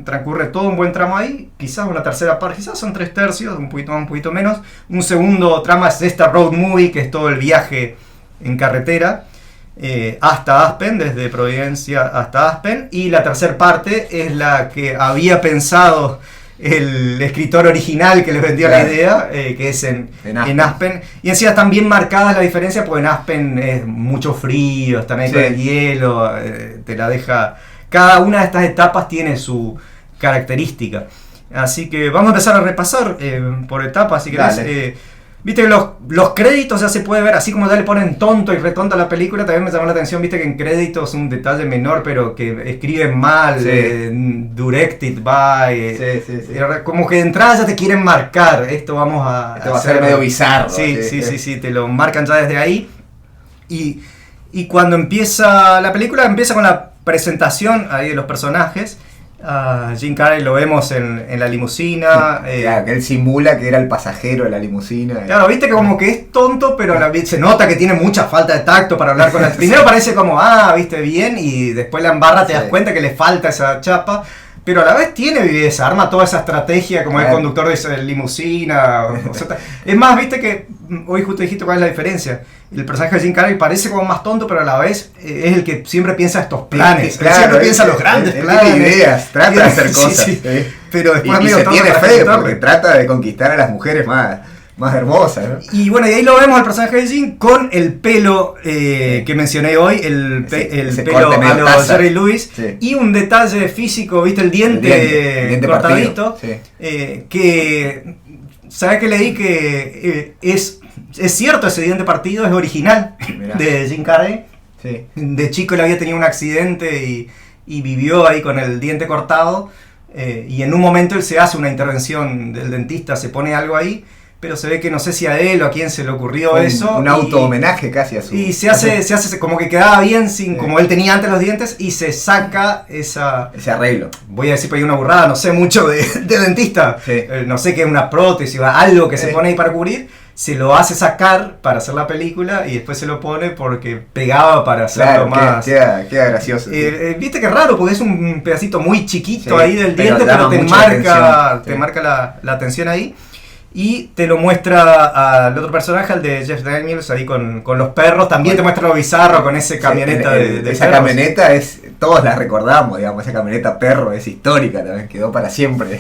Transcurre todo un buen tramo ahí, quizás una tercera parte, quizás son 3/3, un poquito menos. Un segundo tramo es esta road movie, que es todo el viaje en carretera hasta Aspen, desde Providencia hasta Aspen. Y la tercera parte es la que había pensado el escritor original que les vendió la idea, que es en Aspen. Y encima están bien marcadas la diferencia, porque en Aspen es mucho frío, están ahí con el hielo, te la deja... Cada una de estas etapas tiene su característica. Así que vamos a empezar a repasar por etapas, si querés. Viste que los créditos ya se puede ver, así como ya le ponen tonto y retonto a la película, también me llamó la atención, viste que en créditos un detalle menor, pero que escriben mal, directed by, como que de entrada ya te quieren marcar, esto vamos a... Esto va a ser medio bizarro. Sí, te lo marcan ya desde ahí. Y cuando empieza la película, empieza con la presentación ahí de los personajes. Jim Carrey lo vemos en la limusina. Claro, que él simula que era el pasajero de la limusina. Claro, viste que como que es tonto, pero se nota que tiene mucha falta de tacto para hablar con él. Primero parece como, viste bien, y después la embarra, te das cuenta que le falta esa chapa. Pero a la vez tiene viveza, arma toda esa estrategia como el conductor de esa limusina. Es más, viste que hoy justo dijiste cuál es la diferencia. El personaje de Jim Carrey parece como más tonto, pero a la vez es el que siempre piensa estos planes. Claro, siempre piensa los grandes planes. Tiene ideas, trata de hacer cosas. Pero después y se tiene fe, porque trata de conquistar a las mujeres más hermosas, ¿no? Y bueno, y ahí lo vemos al personaje de Jim con el pelo que mencioné hoy, el pelo a los Jerry Lewis, y un detalle físico, viste, el diente cortadito, que ¿sabes qué leí? Que es cierto, ese diente partido es original. Mirá. De Jim Carrey. De chico él había tenido un accidente y vivió ahí con el diente cortado, y en un momento él se hace una intervención del dentista, se pone algo ahí, pero se ve que no sé si a él o a quién se le ocurrió eso. Un auto-homenaje casi a su... Y se hace como que quedaba bien sin como él tenía antes los dientes, y se saca ese arreglo. Voy a decir por ahí una burrada, no sé mucho de dentista. No sé qué es una prótesis o algo que se pone ahí para cubrir. Se lo hace sacar para hacer la película y después se lo pone porque pegaba para hacerlo más... Queda gracioso. Viste que raro, porque es un pedacito muy chiquito ahí del diente, pero te marca la atención ahí. Y te lo muestra al otro personaje, al de Jeff Daniels, ahí con los perros. También te muestra lo bizarro con esa camioneta de esa perros. Camioneta todos la recordamos, digamos, esa camioneta perro es histórica también, quedó para siempre.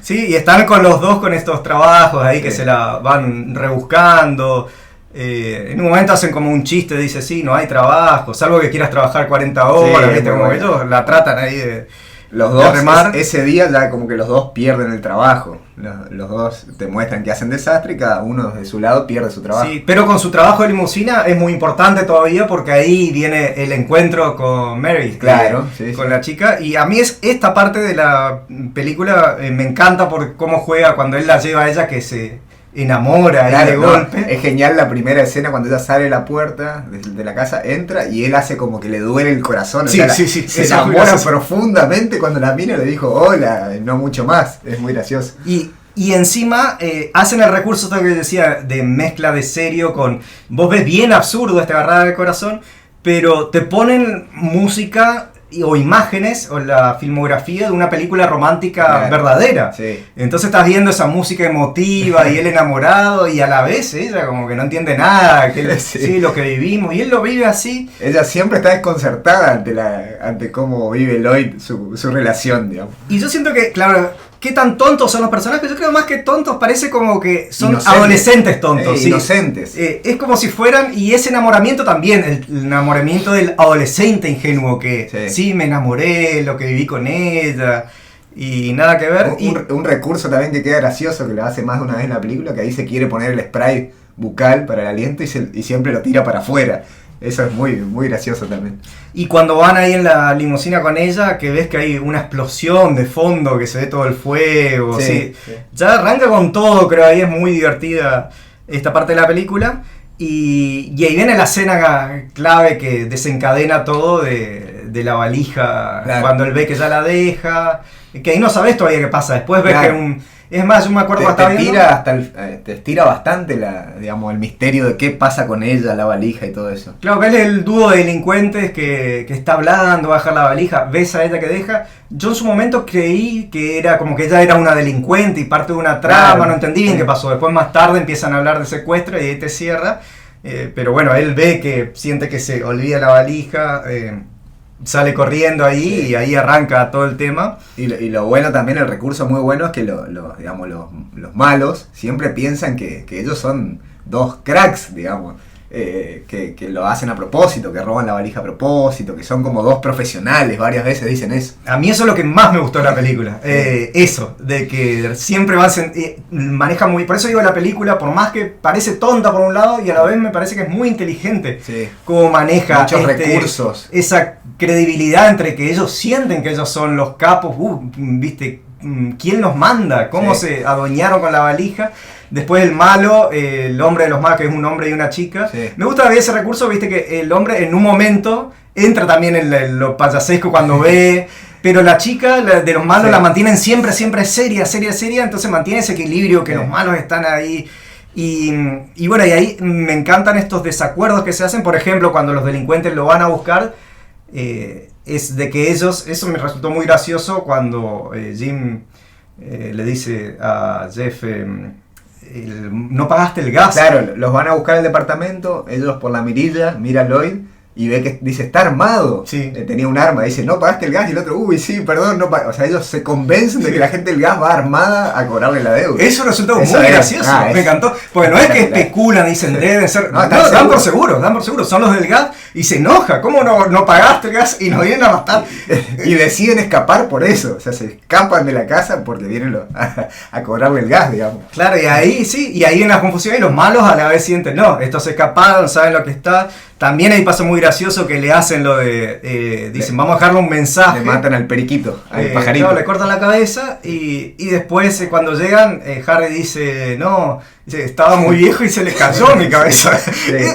Sí, y están con los dos con estos trabajos ahí que se la van rebuscando. En un momento hacen como un chiste, dice, sí, no hay trabajo, salvo que quieras trabajar 40 horas, ¿viste? Como ellos la tratan ahí de... Los dos, ese día ya como que los dos pierden el trabajo. Los dos te muestran que hacen desastre y cada uno de su lado pierde su trabajo. Sí, pero con su trabajo de limusina es muy importante todavía, porque ahí viene el encuentro con Mary. Claro, con la chica. Y a mí esta parte de la película me encanta por cómo juega cuando él la lleva a ella, que enamora claro, ahí de golpe. Es genial la primera escena cuando ella sale de la puerta de la casa, entra y él hace como que le duele el corazón. Sí, o sea, sí, se enamora profundamente cuando la mina le dijo hola, no mucho más. Es muy gracioso. Y encima hacen el recurso que decía de mezcla de serio con... Vos ves bien absurdo esta agarrada del corazón, pero te ponen música o imágenes o la filmografía de una película romántica verdadera. Sí. Entonces estás viendo esa música emotiva y él enamorado y a la vez ella como que no entiende nada, que sí, lo que vivimos, y él lo vive así. Ella siempre está desconcertada ante cómo vive Lloyd su relación, digamos. Y yo siento que, claro, qué tan tontos son los personajes. Yo creo más que tontos parece como que son inocentes. Adolescentes tontos. Sí. Inocentes. Es como si fueran, y ese enamoramiento también, el enamoramiento del adolescente ingenuo que sí me enamoré, lo que viví con ella y nada que ver. Un recurso también que queda gracioso, que lo hace más de una vez en la película, que ahí se quiere poner el spray bucal para el aliento y siempre lo tira para afuera. Eso es muy, muy gracioso también. Y cuando van ahí en la limusina con ella, que ves que hay una explosión de fondo, que se ve todo el fuego, sí. Ya arranca con todo, creo, ahí es muy divertida esta parte de la película. Y ahí viene la escena clave que desencadena todo de la valija, claro. Cuando él ve que ya la deja, que ahí no sabes todavía qué pasa, después ves que es más, yo me acuerdo te estira bastante el misterio de qué pasa con ella, la valija y todo eso. Claro, ves el dúo de delincuentes que está hablando, va a dejar la valija, ves a ella que deja. Yo en su momento creí que era como que ella era una delincuente y parte de una trama, claro, no entendí bien qué pasó. Después más tarde empiezan a hablar de secuestro y ahí te cierra. Pero bueno, él ve que siente que se olvida la valija, sale corriendo ahí y ahí arranca todo el tema. Y lo bueno también, el recurso muy bueno es que los malos siempre piensan que ellos son dos cracks, digamos. Que lo hacen a propósito, que roban la valija a propósito, que son como dos profesionales, varias veces dicen eso. A mí eso es lo que más me gustó de la película, eso, de que siempre maneja muy... Por eso digo, la película, por más que parece tonta por un lado, y a la vez me parece que es muy inteligente, cómo maneja muchos recursos. Esa credibilidad entre que ellos sienten que ellos son los capos, ¿viste? ¿Quién los manda? ¿Cómo se adueñaron con la valija? Después el malo, el hombre de los malos, que es un hombre y una chica. Me gusta ese recurso, viste que el hombre en un momento entra también en lo payasesco cuando ve, pero la chica de los malos la mantienen siempre seria, entonces mantiene ese equilibrio que los malos están ahí. Y bueno, y ahí me encantan estos desacuerdos que se hacen, por ejemplo, cuando los delincuentes lo van a buscar, es de que ellos, eso me resultó muy gracioso cuando Jim le dice a Jeff... no pagaste el gas. Claro, los van a buscar al departamento, ellos por la mirilla, mira a Lloyd y ve que dice, está armado. Tenía un arma, dice, no pagaste el gas, y el otro, uy, sí, perdón, no o sea, ellos se convencen de que la gente del gas va armada a cobrarle la deuda. Eso resultó muy gracioso, me encantó. Porque no es que especulan, dicen, deben ser... No, dan por seguro, son los del gas, y se enoja, ¿cómo no pagaste el gas? Y nos vienen a matar. Y deciden escapar por eso, o sea, se escapan de la casa porque vienen a cobrarle el gas, digamos. Claro, y ahí en la confusión, y los malos a la vez sienten, no, estos se escaparon, saben lo que está... También ahí pasa muy gracioso que le hacen lo de... dicen, vamos a dejarle un mensaje. Le matan al periquito, al pajarito. Claro, le cortan la cabeza y después cuando llegan, Harry dice, no, estaba muy viejo y se le cayó mi cabeza.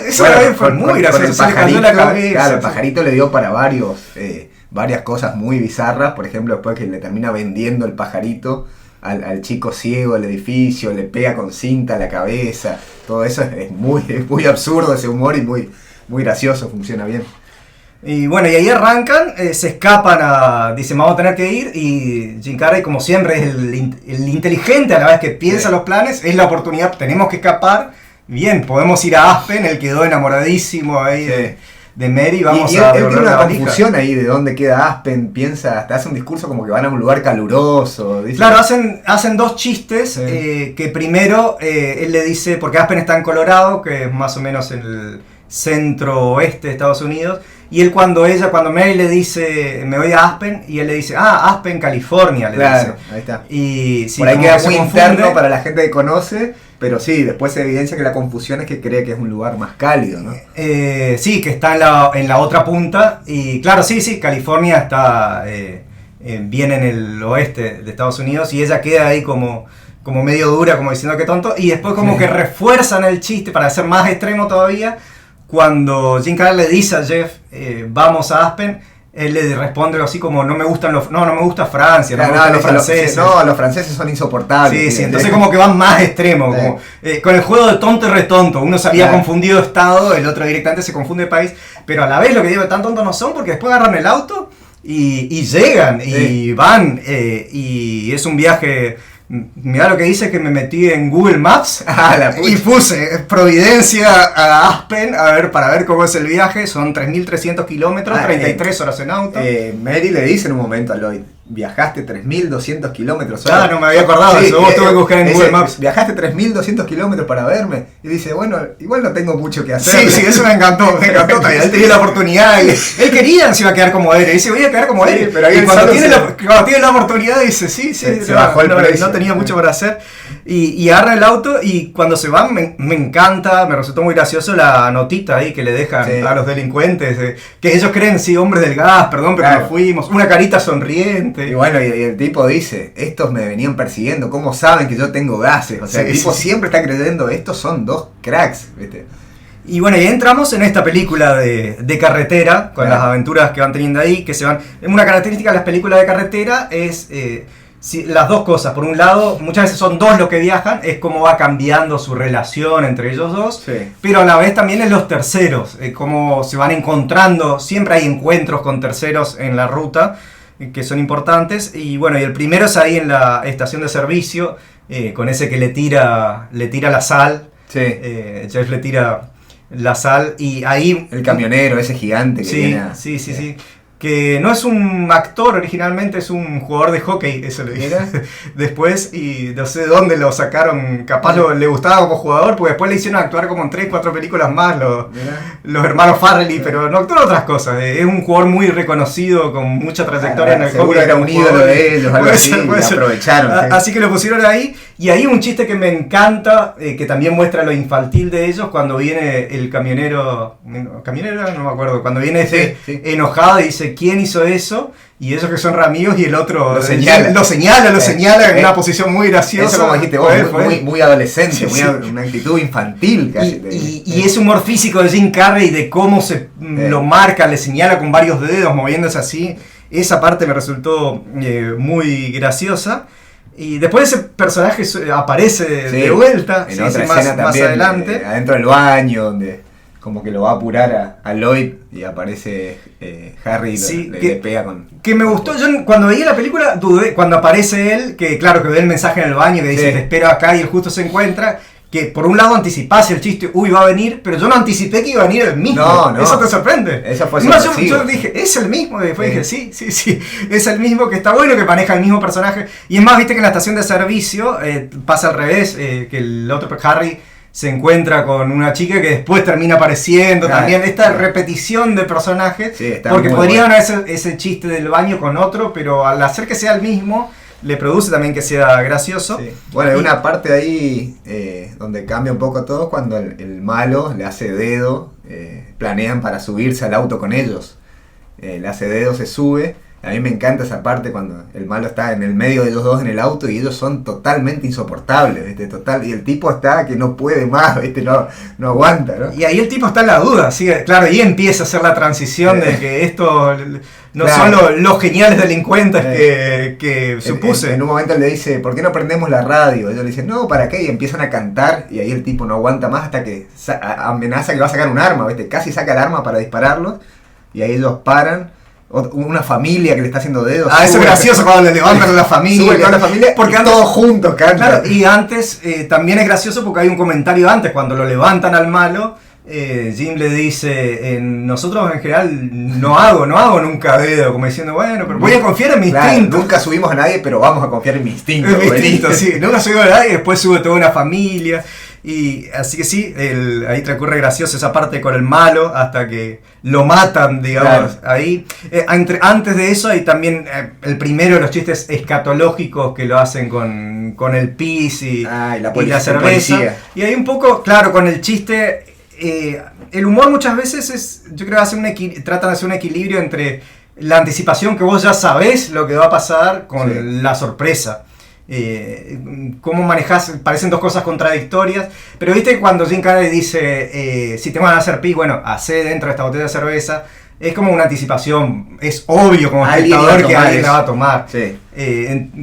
Eso también fue muy gracioso, se le cayó la cabeza. Claro, el pajarito le dio para varias cosas muy bizarras. Por ejemplo, después que le termina vendiendo el pajarito al chico ciego del edificio, le pega con cinta a la cabeza. Todo eso es muy absurdo, ese humor, y muy gracioso, funciona bien. Y bueno, y ahí arrancan, se escapan dicen, vamos a tener que ir, y Jim Carrey, como siempre, es el inteligente a la vez que piensa los planes, es la oportunidad, tenemos que escapar, bien, podemos ir a Aspen, él quedó enamoradísimo ahí de Mary, vamos a él tiene una confusión ahí de dónde queda Aspen, piensa, hasta hace un discurso como que van a un lugar caluroso. Dice, claro, hacen dos chistes, que primero él le dice, porque Aspen está en Colorado, que es más o menos en el centro-oeste de Estados Unidos, y él cuando Mary le dice, me voy a Aspen, y él le dice, Aspen, California, le dice. Ahí está. Y, por ahí queda muy interno para la gente que conoce, pero sí, después se evidencia que la confusión es que cree que es un lugar más cálido, ¿no? Sí, que está en la otra punta, y claro, sí, California está bien en el oeste de Estados Unidos, y ella queda ahí como como medio dura, como diciendo que tonto, y después como que refuerzan el chiste para hacer más extremo todavía, cuando Jim Carrey le dice a Jeff, vamos a Aspen, él le responde algo así como, no me gusta Francia, no me gustan los franceses. Los franceses son insoportables. Sí, entonces como que van más extremo, como, con el juego de tonto y retonto, uno se había confundido de estado, el otro directamente se confunde de país, pero a la vez lo que digo, tan tontos no son, porque después agarran el auto y llegan, y van, y es un viaje. Mirá lo que dice, que me metí en Google Maps y puse Providencia a Aspen para ver cómo es el viaje. Son 3.300 kilómetros, 33 horas en auto. Mary le dice en un momento a Lloyd, viajaste 3.200 kilómetros. No me había acordado de eso, vos tuve que buscar en Google Maps. Viajaste 3.200 kilómetros para verme. Y dice, bueno, igual no tengo mucho que hacer. Sí, eso me encantó él tenía la oportunidad, él quería se iba a quedar como él, dice, voy a quedar como él. Pero y cuando tiene la oportunidad dice, se bajó el precio. No tenía mucho para hacer. Y agarra el auto, y cuando se van me encanta, me resultó muy gracioso la notita ahí que le dejan a los delincuentes, que ellos creen, hombres del gas, perdón, pero nos fuimos, una carita sonriente. Y bueno, y el tipo dice, estos me venían persiguiendo, ¿cómo saben que yo tengo gases? O sea, el tipo siempre está creyendo, estos son dos cracks, ¿viste? Y bueno, y entramos en esta película de carretera, con las aventuras que van teniendo ahí, que se van. Una característica de las películas de carretera es las dos cosas. Por un lado, muchas veces son dos los que viajan, es cómo va cambiando su relación entre ellos dos, pero a la vez también es los terceros, cómo se van encontrando, siempre hay encuentros con terceros en la ruta, que son importantes. Y bueno, y el primero es ahí en la estación de servicio, con ese que le tira la sal. Jeff le tira la sal, y ahí el camionero ese gigante que viene sí, que no es un actor originalmente, es un jugador de hockey, eso le dije después, y no sé de dónde lo sacaron, capaz le gustaba como jugador, porque después le hicieron actuar como en 3-4 películas más los hermanos Farrelly, pero no actuó en otras cosas. Es un jugador muy reconocido, con mucha trayectoria en el hockey. Era un ídolo de ellos, algo así, aprovecharon. Así que lo pusieron ahí, y hay un chiste que me encanta, que también muestra lo infantil de ellos, cuando viene el camionero, no me acuerdo, cuando viene enojado y dice, ¿quién hizo eso? Y ellos que son amigos, y el otro lo señala en una posición muy graciosa. Eso, como dijiste vos, muy adolescente, una actitud infantil casi. Y ese humor físico de Jim Carrey, de cómo se lo marca, le señala con varios dedos, moviéndose así, esa parte me resultó muy graciosa. Y después ese personaje aparece de vuelta, en otra escena más adelante. Adentro del baño, donde como que lo va a apurar a Lloyd, y aparece Harry y le pega con... Que me gustó, yo cuando veía la película dudé, cuando aparece él, que claro, que ve el mensaje en el baño, que dice, te espero acá, y él justo se encuentra, que por un lado anticipase el chiste, va a venir, pero yo no anticipé que iba a venir el mismo. No. Eso te sorprende. Eso fue yo dije, es el mismo, y después dije, sí, es el mismo, que está bueno, que maneja el mismo personaje. Y es más, viste que en la estación de servicio pasa al revés, que el otro Harry se encuentra con una chica que después termina apareciendo, también esta repetición de personajes, porque podrían hacer ese chiste del baño con otro, pero al hacer que sea el mismo, le produce también que sea gracioso. Bueno, hay una parte ahí donde cambia un poco todo, cuando el malo le hace dedo, planean para subirse al auto con ellos, le hace dedo, se sube. A mí me encanta esa parte cuando el malo está en el medio de los dos en el auto, y ellos son totalmente insoportables, ¿viste? Y el tipo está que no puede más, ¿viste? No aguanta, ¿no? Y ahí el tipo está en la duda, ¿sí? Claro, y empieza a hacer la transición de que esto no son los geniales delincuentes que supuse. En un momento él le dice, ¿por qué no prendemos la radio? Ellos le dicen, no, ¿para qué? Y empiezan a cantar, y ahí el tipo no aguanta más hasta que amenaza que va a sacar un arma, ¿viste? Casi saca el arma para dispararlos, y ahí ellos paran. Una familia que le está haciendo dedos. Eso es gracioso cuando le levantan a la familia. Sube con la familia, porque todos juntos cantan. Claro, y antes también es gracioso porque hay un comentario antes, cuando lo levantan al malo, Jim le dice, nosotros en general no hago nunca dedo, como diciendo, bueno, pero voy a confiar en mi instinto. Nunca subimos a nadie, pero vamos a confiar en mi instinto. Nunca subimos a nadie, después sube toda una familia. Y así que ahí transcurre gracioso esa parte con el malo, hasta que lo matan, digamos, ahí. Antes de eso hay también el primero de los chistes escatológicos que lo hacen con el pis y la cerveza. Y hay un poco, claro, con el chiste, el humor muchas veces yo creo que tratan de hacer un equilibrio entre la anticipación, que vos ya sabés lo que va a pasar, con la sorpresa. cómo manejas, parecen dos cosas contradictorias, pero viste cuando Jim Carrey dice, si te van a hacer pis, bueno, hacé dentro de esta botella de cerveza, es como una anticipación, es obvio como espectador que alguien la va a tomar. Sí.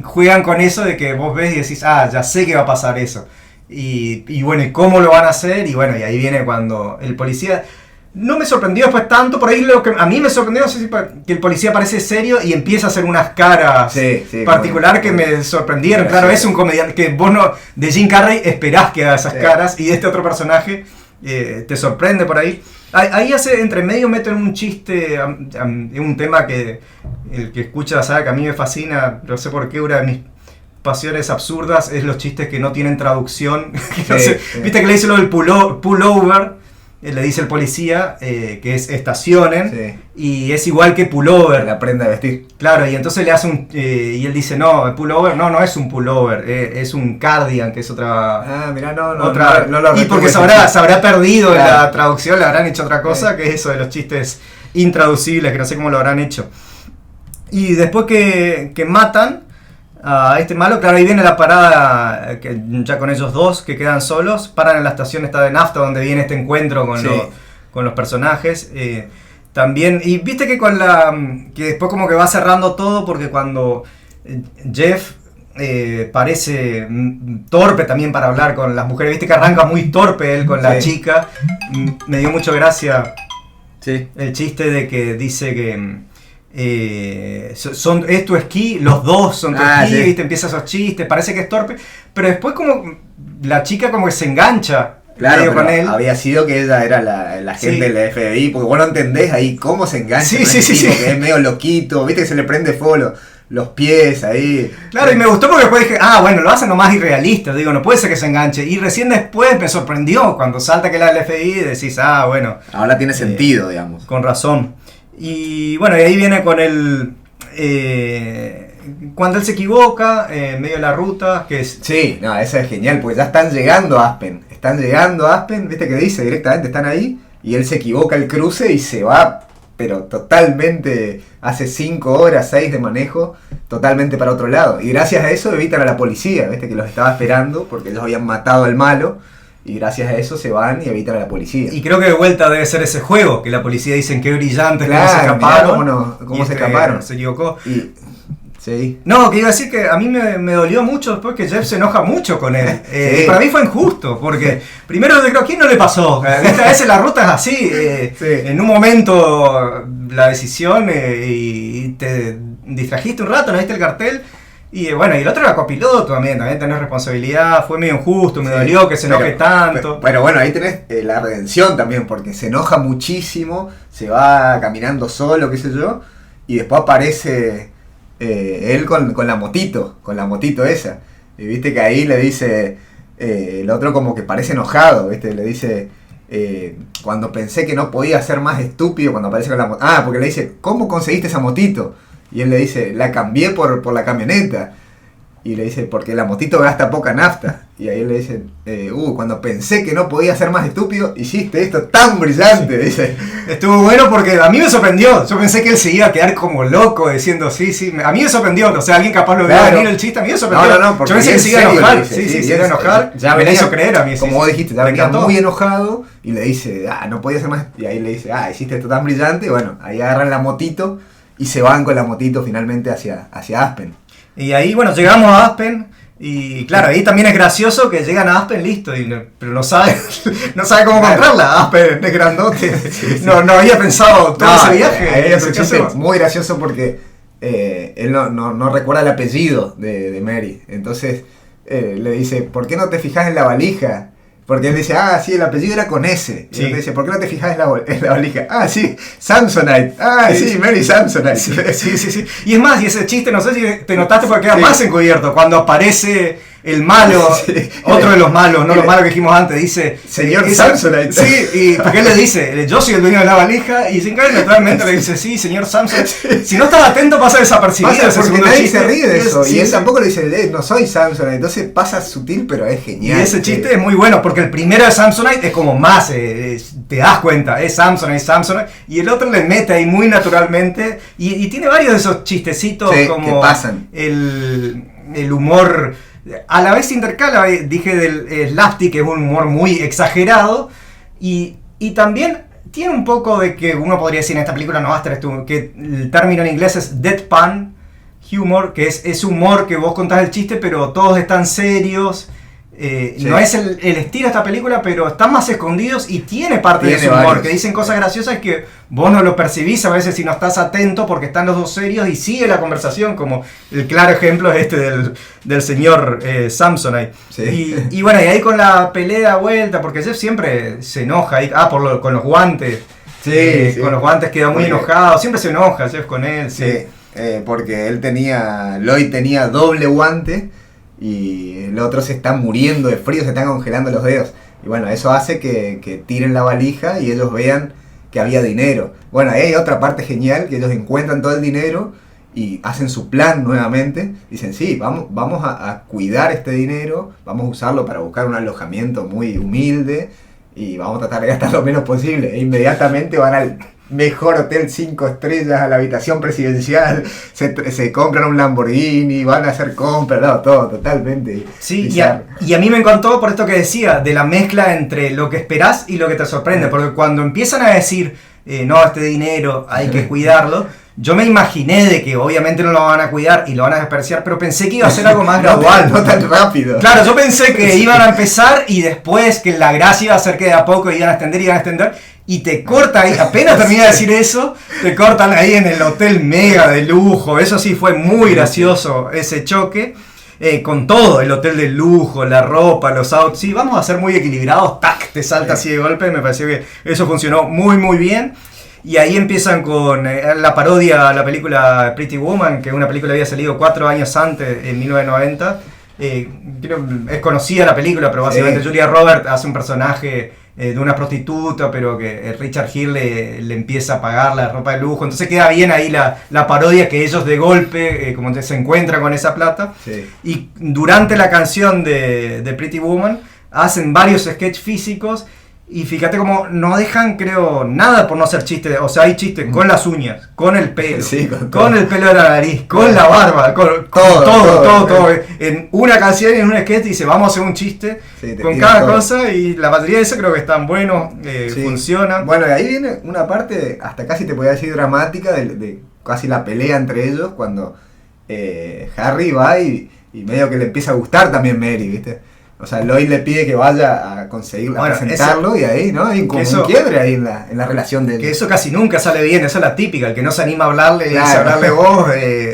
Juegan con eso de que vos ves y decís, ya sé que va a pasar eso. Y bueno, ¿y cómo lo van a hacer? Y bueno, y ahí viene cuando el policía... No me sorprendió después tanto, por ahí lo que a mí me sorprendió, no sé si que el policía parece serio y empieza a hacer unas caras particular que me sorprendieron. Claro, es un comediante que vos no, de Jim Carrey esperás que haga esas caras, y este otro personaje te sorprende por ahí. Ahí hace, entre medio meten un chiste, un tema que el que escucha sabe que a mí me fascina, no sé por qué, una de mis pasiones absurdas es los chistes que no tienen traducción. Viste que le dice lo del pullover. Le dice el policía que es estacionen, y es igual que pullover. La prenda de vestir. Claro, y entonces le hace y él dice, no, pullover, no es un pullover, es un cardigan, que es otra... mirá, no y porque se habrá perdido en la traducción, le habrán hecho otra cosa, que es eso de los chistes intraducibles, que no sé cómo lo habrán hecho. Y después que matan a este malo, claro, ahí viene la parada, que ya con ellos dos que quedan solos, paran en la estación esta de nafta donde viene este encuentro con los personajes. También, y viste que que después como que va cerrando todo, porque cuando Jeff parece torpe también para hablar con las mujeres, viste que arranca muy torpe él con la chica, me dio mucha gracia el chiste de que dice que es tu esquí, los dos son tu esquí, ¿viste? Empieza esos chistes, parece que es torpe, pero después como la chica como que se engancha. Claro, con él. Había sido que ella era la gente del FBI, porque vos no entendés ahí cómo se engancha. Que es medio loquito, viste que se le prende fuego los pies ahí. Claro, y me gustó porque después dije, bueno, lo hacen nomás irrealista, digo, no puede ser que se enganche. Y recién después me sorprendió, cuando salta que era del FBI, decís, bueno. Ahora tiene sentido, digamos. Con razón. Y bueno, y ahí viene con el... cuando él se equivoca, en medio de la ruta, que es... Sí, no, eso es genial, porque ya están llegando a Aspen. Viste que dice directamente, están ahí, y él se equivoca el cruce y se va, pero totalmente, hace 5 horas, 6 de manejo, totalmente para otro lado. Y gracias a eso evitan a la policía, viste que los estaba esperando, porque ellos habían matado al malo. Y gracias a eso se van y evitan a la policía. Y creo que de vuelta debe ser ese juego, que la policía dicen que brillantes, cómo se escaparon. Cómo se escaparon. Se equivocó. Sí. No, que iba a decir que a mí me dolió mucho después que Jeff se enoja mucho con él. Para mí fue injusto, porque primero yo creo, ¿quién no le pasó? Esta vez la ruta es así. En un momento la decisión y te distrajiste un rato, no viste el cartel. Y bueno, y el otro era copiloto también tenés responsabilidad, fue medio injusto, me dolió que se enoje tanto. Pero bueno, ahí tenés la redención también, porque se enoja muchísimo, se va caminando solo, qué sé yo, y después aparece él con la motito esa. Y viste que ahí le dice, el otro como que parece enojado, viste, le dice... cuando pensé que no podía ser más estúpido, cuando aparece con la moto. Porque le dice, ¿cómo conseguiste esa motito? Y él le dice, la cambié por la camioneta. Y le dice, porque la motito gasta poca nafta. Y ahí él le dice, cuando pensé que no podía ser más estúpido, hiciste esto tan brillante. Dice. Estuvo bueno porque a mí me sorprendió. Yo pensé que él se iba a quedar como loco diciendo, sí. A mí me sorprendió. O sea, alguien capaz lo veía venir el chiste. A mí me sorprendió. No, yo pensé que se iba a enojar. Se iba a enojar. Ya me la hizo creer a mí. Como vos dijiste, ya venía muy enojado. Y le dice, no podía ser más. Y ahí le dice, hiciste esto tan brillante. Y bueno, ahí agarran la motito. Y se van con la motito finalmente hacia Aspen. Y ahí, bueno, llegamos a Aspen. Y claro, ahí también es gracioso que llegan a Aspen, listo. Pero no sabe cómo comprarla. Aspen es grandote. No había pensado todo ese viaje. Ahí es un chiste muy gracioso porque él no recuerda el apellido de Mary. Entonces le dice, ¿por qué no te fijas en la valija? Porque él dice, sí, el apellido era con S. Y él dice, ¿por qué no te fijas en la valija? Sí, Samsonite. Sí, Mary Samsonite. Sí. Y es más, y ese chiste, no sé si te notaste porque queda más encubierto. Cuando aparece el malo, otro de los malos, no los malos que dijimos antes, dice... Señor Samsonite. Sí, y porque él le dice, yo soy el dueño de la valija, y sin caer naturalmente le dice, sí, señor Samsonite. Si no estás atento pasa desapercibido. Porque nadie se ríe de eso, y él tampoco le dice, no soy Samsonite, entonces pasa sutil, pero es genial. Y ese chiste es muy bueno, porque el primero de Samsonite es como más, te das cuenta, es Samsonite, y el otro le mete ahí muy naturalmente, y tiene varios de esos chistecitos como... que pasan. el humor a la vez intercala, dije del slapstick, que es un humor muy exagerado, y también tiene un poco de que uno podría decir en esta película, no basta esto, que el término en inglés es deadpan humor, que es humor que vos contás el chiste, pero todos están serios. Sí. No es el estilo de esta película, pero están más escondidos y tiene parte de ese humor, varios. Que dicen cosas graciosas que vos no lo percibís a veces si no estás atento porque están los dos serios y sigue la conversación, como el claro ejemplo es este del señor Samsonite. Sí. Y bueno, y ahí con la pelea vuelta, porque Jeff siempre se enoja, ahí, con los guantes. Sí, con los guantes queda muy enojado, siempre se enoja Jeff con él. Sí, porque Lloyd tenía doble guante. Y el otro se está muriendo de frío, se están congelando los dedos. Y bueno, eso hace que tiren la valija y ellos vean que había dinero. Bueno, ahí hay otra parte genial, que ellos encuentran todo el dinero y hacen su plan nuevamente. Dicen, sí, vamos a cuidar este dinero, vamos a usarlo para buscar un alojamiento muy humilde y vamos a tratar de gastar lo menos posible. E inmediatamente van al mejor hotel 5 estrellas, a la habitación presidencial, se compran un Lamborghini, van a hacer compras, no, todo totalmente. Sí, y a mí me encantó por esto que decía, de la mezcla entre lo que esperás y lo que te sorprende, porque cuando empiezan a decir, no, este dinero hay que cuidarlo, yo me imaginé de que obviamente no lo van a cuidar y lo van a despreciar, pero pensé que iba a ser algo más gradual. No tan rápido. Claro, yo pensé que iban a empezar y después que la gracia iba a ser que de a poco iban a extender, y te corta ahí, apenas termina de decir eso, te cortan ahí en el hotel mega de lujo. Eso sí fue muy gracioso, ese choque. Con todo, el hotel de lujo, la ropa, los autos, sí, vamos a ser muy equilibrados, tac, te salta así de golpe, me pareció que eso funcionó muy muy bien. Y ahí empiezan con la parodia a la película Pretty Woman, que una película había salido 4 años antes, en 1990. Es conocida la película, pero básicamente Julia Roberts hace un personaje de una prostituta, pero que Richard Gere le empieza a pagar la ropa de lujo. Entonces queda bien ahí la parodia, que ellos de golpe como se encuentran con esa plata. Sí. Y durante la canción de Pretty Woman hacen varios sketches físicos. Y fíjate como no dejan, creo, nada por no hacer chistes. O sea, hay chistes con las uñas, con el pelo, sí, con el pelo de la nariz, con la barba, con todo. En una canción, en un sketch, dice, vamos a hacer un chiste con cada cosa. Y la mayoría de eso creo que están buenos, funcionan. Bueno, y ahí viene una parte, hasta casi te podría decir dramática, de casi la pelea entre ellos, cuando Harry va y medio que le empieza a gustar también Mary, ¿viste? O sea, Lloyd le pide que vaya a conseguirla, a presentarlo, y ahí, ¿no? Hay como un quiebre ahí en la relación de ellos. Que eso casi nunca sale bien, esa es la típica, el que no se anima a hablarle, claro. Dice hablarle vos,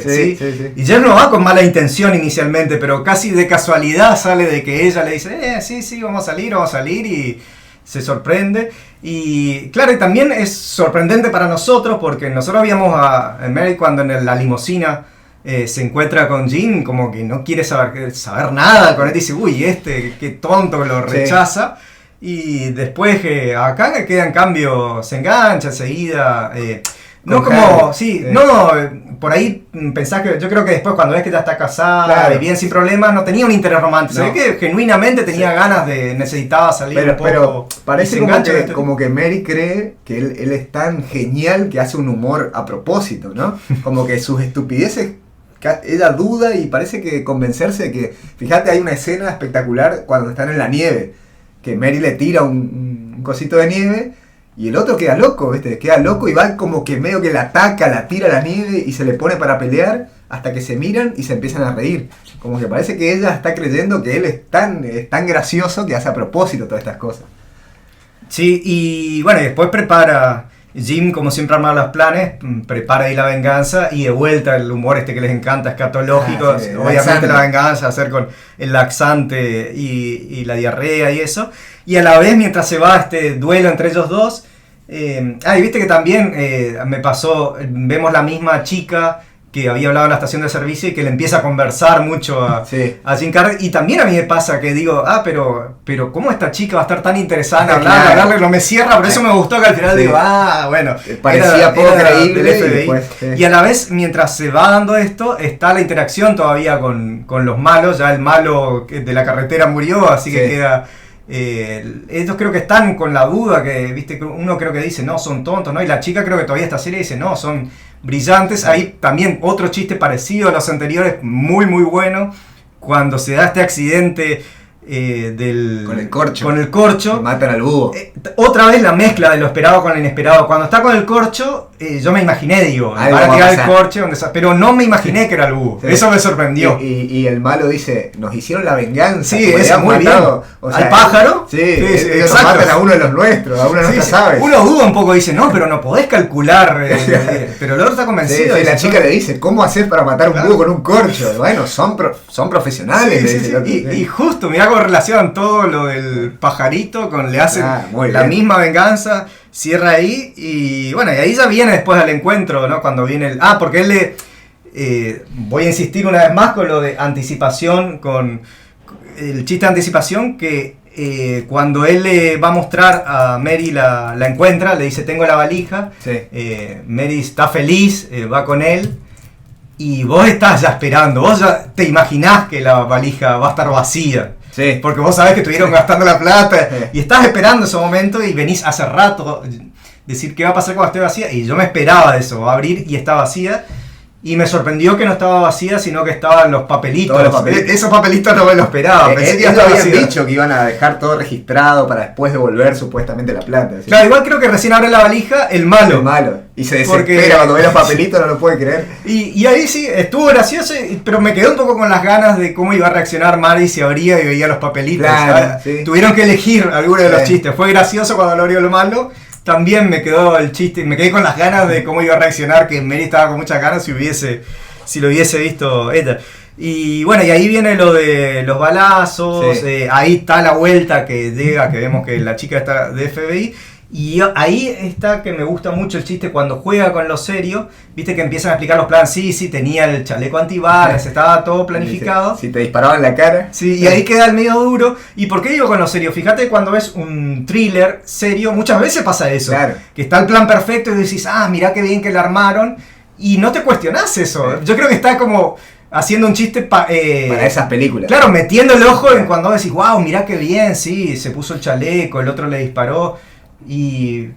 sí. Y Jeff no va con mala intención inicialmente, pero casi de casualidad sale de que ella le dice, sí, vamos a salir, y se sorprende. Y claro, y también es sorprendente para nosotros, porque nosotros vimos a Mary cuando en la limusina se encuentra con Jim, como que no quiere saber nada con él, dice, uy, qué tonto, lo rechaza. Y después acá queda en cambio, se engancha enseguida. No como, por ahí pensás que, yo creo que después cuando ves que ya está casada, claro, y bien sin problemas, no tenía un interés romántico. No. Se ve que genuinamente tenía ganas necesitaba salir un poco. Pero parece como que Mary cree que él es tan genial que hace un humor a propósito, ¿no? Como que sus estupideces, ella duda y parece que convencerse de que, fíjate, hay una escena espectacular cuando están en la nieve, que Mary le tira un cosito de nieve y el otro queda loco, ¿viste? Queda loco y va como que medio que la ataca, la tira a la nieve y se le pone para pelear hasta que se miran y se empiezan a reír. Como que parece que ella está creyendo que él es tan gracioso que hace a propósito todas estas cosas. Sí, y bueno, después prepara Jim, como siempre arma los planes, prepara ahí la venganza y de vuelta el humor que les encanta, escatológico, obviamente la venganza, hacer con el laxante y la diarrea y eso, y a la vez mientras se va este duelo entre ellos dos, y viste que también me pasó, vemos la misma chica que había hablado en la estación de servicio y que le empieza a conversar mucho a Jim Carrey, y también a mí me pasa que digo, pero ¿cómo esta chica va a estar tan interesada en hablarle? No me cierra, por eso me gustó que al final digo, bueno, parecía poco creíble del FBI. Después, y a la vez, mientras se va dando esto, está la interacción todavía con los malos, ya el malo de la carretera murió, así que queda... ellos creo que están con la duda, que viste, uno creo que dice, no, son tontos, ¿no? Y la chica creo que todavía está seria y dice, no, son brillantes. Ahí también otro chiste parecido a los anteriores, muy muy bueno, cuando se da este accidente con el corcho. Que matan al búho. Otra vez la mezcla de lo esperado con lo inesperado. Cuando está con el corcho, yo me imaginé, digo, van a tirar el corcho, pero no me imaginé que era el búho. Sí. Eso me sorprendió. Y el malo dice, nos hicieron la venganza. Sí, eso es muy bien. O sea, ¿al pájaro? Sí, ellos matan a uno de los nuestros, a uno de nuestras aves. Uno duda un poco, dice, no, pero no podés calcular. Pero el otro está convencido. Sí, la chica le dice, ¿cómo haces para matar un búho con un corcho? Bueno, son profesionales. Y justo, mirá cómo relacionan todo lo del pajarito con le hacen la misma venganza, cierra ahí y bueno, y ahí ya viene después al encuentro, ¿no? Cuando viene el... porque él le... voy a insistir una vez más con lo de anticipación, con el chiste de anticipación que cuando él le va a mostrar a Mary la encuentra, le dice tengo la valija, Mary está feliz, va con él. Y vos estás ya esperando, vos ya te imaginás que la valija va a estar vacía. Sí. Porque vos sabés que estuvieron gastando la plata y estás esperando ese momento y venís hace rato decir qué va a pasar cuando esté vacía. Y yo me esperaba eso, va a abrir y está vacía. Y me sorprendió que no estaba vacía, sino que estaban los papelitos. Esos papelitos no me lo esperaba. Ellos habían dicho que iban a dejar todo registrado para después devolver supuestamente la plata. ¿Sí? Claro, igual creo que recién abre la valija el malo. Y se desespera cuando ve los papelitos, no lo puede creer. Y ahí sí, estuvo gracioso, pero me quedé un poco con las ganas de cómo iba a reaccionar Mary si abría y veía los papelitos. Claro, sí. Tuvieron que elegir alguno de los chistes. Fue gracioso cuando lo abrió lo malo. También me quedó el chiste, me quedé con las ganas de cómo iba a reaccionar, que Mary estaba con muchas ganas si lo hubiese visto ella. Y bueno, y ahí viene lo de los balazos, ahí está la vuelta que llega, que vemos que la chica está de FBI. Y ahí está que me gusta mucho el chiste cuando juega con lo serio, viste que empiezan a explicar los planes, sí, tenía el chaleco antibalas, estaba todo planificado. Si te disparaban en la cara. Sí, y ahí queda el medio duro. ¿Y por qué digo con lo serio? Fíjate cuando ves un thriller serio, muchas veces pasa eso. Claro. Que está el plan perfecto y decís, mirá qué bien que lo armaron, y no te cuestionás eso. Yo creo que está como haciendo un chiste para esas películas. Claro, metiendo el ojo en cuando decís, wow, mirá qué bien, sí, se puso el chaleco, el otro le disparó. Y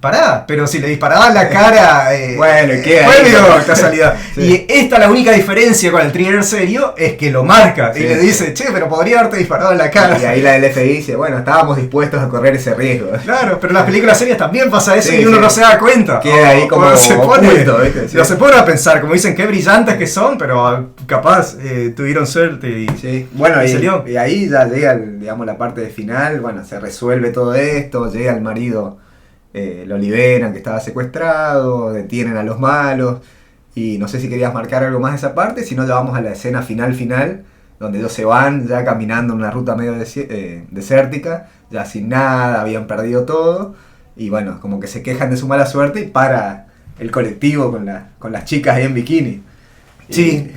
pero si le disparaba en la cara, bueno, queda fue medio casualidad. Sí. Y la única diferencia con el thriller serio es que lo marca y le dice, che, pero podría haberte disparado en la cara. Y ahí la del FBI dice, bueno, estábamos dispuestos a correr ese riesgo. Claro, pero en las películas serias también pasa eso y uno no se da cuenta. Queda ahí como se pone, oculto, ¿viste? Sí. No se pone a pensar, como dicen, qué brillantes que son, pero capaz tuvieron suerte y bueno, y salió. Y ahí ya llega, digamos, la parte de final, bueno, se resuelve todo esto, llega el marido. Lo liberan, que estaba secuestrado, detienen a los malos y no sé si querías marcar algo más de esa parte, si no ya vamos a la escena final donde ellos se van ya caminando en una ruta medio desértica, ya sin nada, habían perdido todo y bueno, como que se quejan de su mala suerte y para el colectivo con las chicas ahí en bikini. Sí,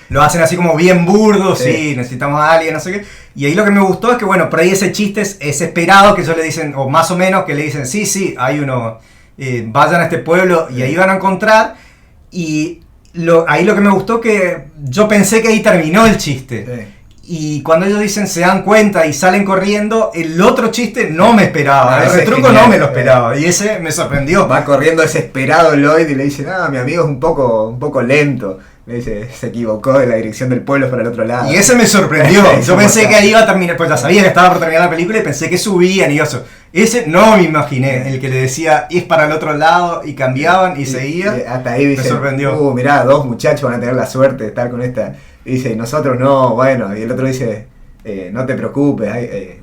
lo hacen así como bien burdo, sí, necesitamos a alguien, no sé qué. Y ahí lo que me gustó es que, bueno, por ahí ese chiste es esperado, que ellos le dicen, o más o menos, que le dicen, sí, hay uno, vayan a este pueblo y ahí van a encontrar. Y ahí lo que me gustó que yo pensé que ahí terminó el chiste. Sí. Y cuando ellos dicen se dan cuenta y salen corriendo, el otro chiste no me esperaba, el retruco no me lo esperaba y ese me sorprendió. Va corriendo desesperado Lloyd y le dice, mi amigo es un poco lento. Le dice, se equivocó de la dirección del pueblo para el otro lado. Y ese me sorprendió. Yo pensé que ahí iba a terminar, pues ya sabía que estaba por terminar la película y pensé que subían y eso. Ese no me imaginé, el que le decía es para el otro lado y cambiaban y seguía. Hasta ahí dice, me sorprendió. Mirá, 2 muchachos van a tener la suerte de estar con esta. Y dice, nosotros no, bueno. Y el otro dice, no te preocupes,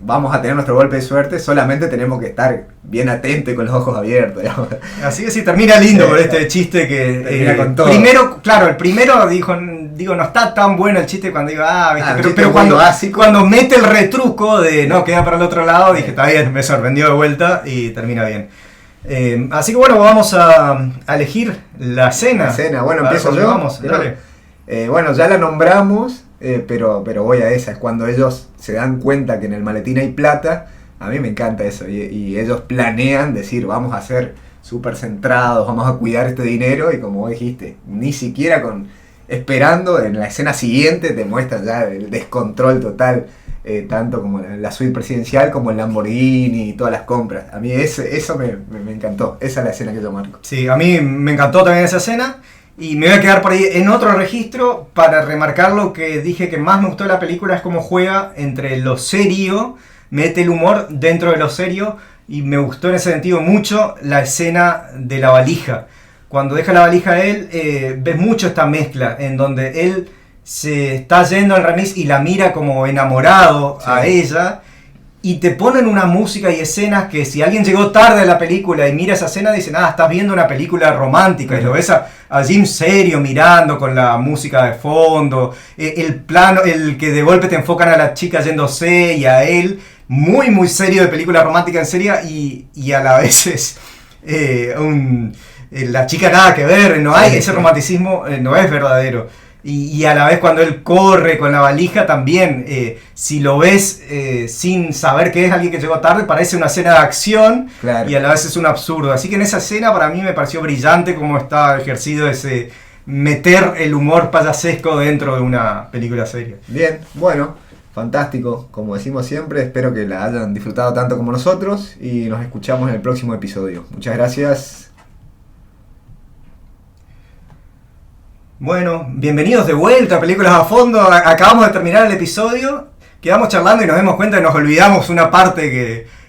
vamos a tener nuestro golpe de suerte, solamente tenemos que estar bien atentos y con los ojos abiertos. Digamos. Así que sí, termina lindo con este chiste que... termina con todo. Primero, claro, el primero digo, no está tan bueno el chiste cuando digo, ¿viste? Pero cuando mete el retruco de no, queda para el otro lado, dije, está bien, me sorprendió de vuelta y termina bien. Así que bueno, vamos a elegir la escena. La escena, bueno, empiezo yo. Vamos, dale. Bueno, ya la nombramos, pero voy a esa. Es cuando ellos se dan cuenta que en el maletín hay plata. A mí me encanta eso. Y ellos planean decir, vamos a ser súper centrados, vamos a cuidar este dinero. Y como vos dijiste, ni siquiera esperando, en la escena siguiente te muestran ya el descontrol total. Tanto como la suite presidencial como el Lamborghini y todas las compras. A mí eso me encantó. Esa es la escena que yo marco. Sí, a mí me encantó también esa escena. Y me voy a quedar por ahí en otro registro para remarcar lo que dije que más me gustó de la película, es cómo juega entre lo serio, mete el humor dentro de lo serio, y me gustó en ese sentido mucho la escena de la valija. Cuando deja la valija él, ves mucho esta mezcla en donde él se está yendo al remis y la mira como enamorado a ella, y te ponen una música y escenas que si alguien llegó tarde a la película y mira esa escena, dicen, estás viendo una película romántica, y lo ves a Jim serio mirando con la música de fondo, el plano, el que de golpe te enfocan a la chica yéndose y a él, muy muy serio, de película romántica en serio, y a la vez es la chica nada que ver, no hay ese romanticismo, no es verdadero. Y a la vez cuando él corre con la valija también, si lo ves sin saber que es alguien que llegó tarde, parece una escena de acción, y a la vez es un absurdo. Así que en esa escena para mí me pareció brillante cómo está ejercido ese meter el humor payasesco dentro de una película seria. Bien, bueno, fantástico, como decimos siempre, espero que la hayan disfrutado tanto como nosotros y nos escuchamos en el próximo episodio. Muchas gracias. Bueno, bienvenidos de vuelta a Películas a Fondo. Acabamos de terminar el episodio, quedamos charlando y nos dimos cuenta que nos olvidamos una parte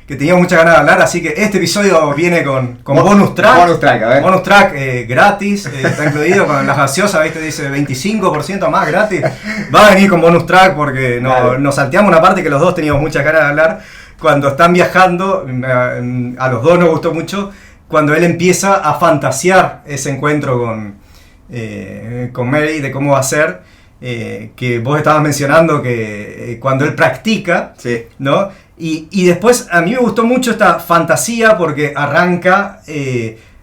que teníamos muchas ganas de hablar, así que este episodio viene con bonus track. Bonus track, a ver. Bonus track gratis, está incluido con las gaseosas, ¿viste? Dice 25% más gratis. Va a venir con bonus track porque nos salteamos una parte que los dos teníamos muchas ganas de hablar. Cuando están viajando, a los dos nos gustó mucho, cuando él empieza a fantasear ese encuentro con Mary, de cómo va a ser, que vos estabas mencionando que cuando él practica, ¿no? Y después a mí me gustó mucho esta fantasía porque arranca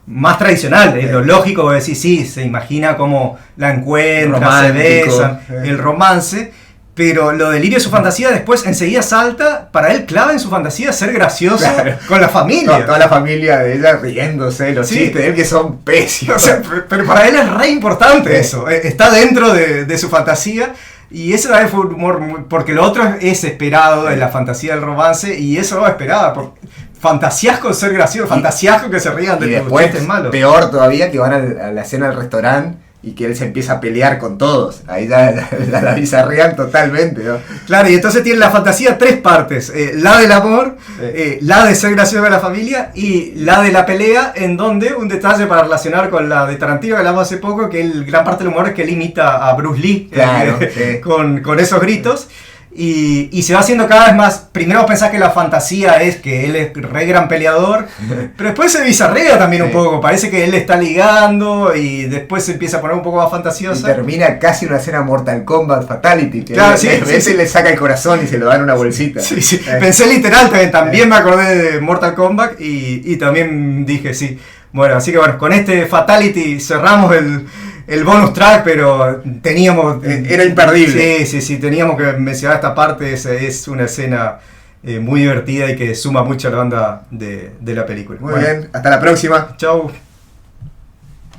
más tradicional, es lo lógico, vos decís, sí, se imagina cómo la encuentra, se besan, el romance. Pero lo delirio de su fantasía después enseguida salta, para él clave en su fantasía ser gracioso con la familia. Toda la familia de ella riéndose, los chistes de él que son pésimos. O sea, pero para él es re importante eso, está dentro de su fantasía. Y ese también fue un humor, porque lo otro es esperado de la fantasía del romance, y eso no lo esperaba. Fantasías con ser gracioso, fantasías con que se rían de tus chistes malos. Peor todavía, que van a la cena del restaurante y que él se empieza a pelear con todos. Ahí ya la bizarrean totalmente, ¿no? Claro, y entonces tiene la fantasía tres partes. La del amor, la de ser gracioso de la familia y la de la pelea, en donde un detalle para relacionar con la de Tarantino que hablamos hace poco, que gran parte del humor es que él imita a Bruce Lee con esos gritos. Y se va haciendo cada vez más. Primero pensás que la fantasía es que él es re gran peleador, pero después se bizarrea también un poco. Parece que él está ligando y después se empieza a poner un poco más fantasiosa. Y termina casi una escena Mortal Kombat Fatality. Que claro, le saca el corazón y se lo da en una bolsita. Pensé literal, también me acordé de Mortal Kombat y también dije sí. Bueno, así que bueno, con este Fatality cerramos el bonus track, pero teníamos... Era imperdible. Sí, teníamos que mencionar esta parte, es una escena muy divertida y que suma mucho a la banda de la película. Muy bien, hasta la próxima. Chau.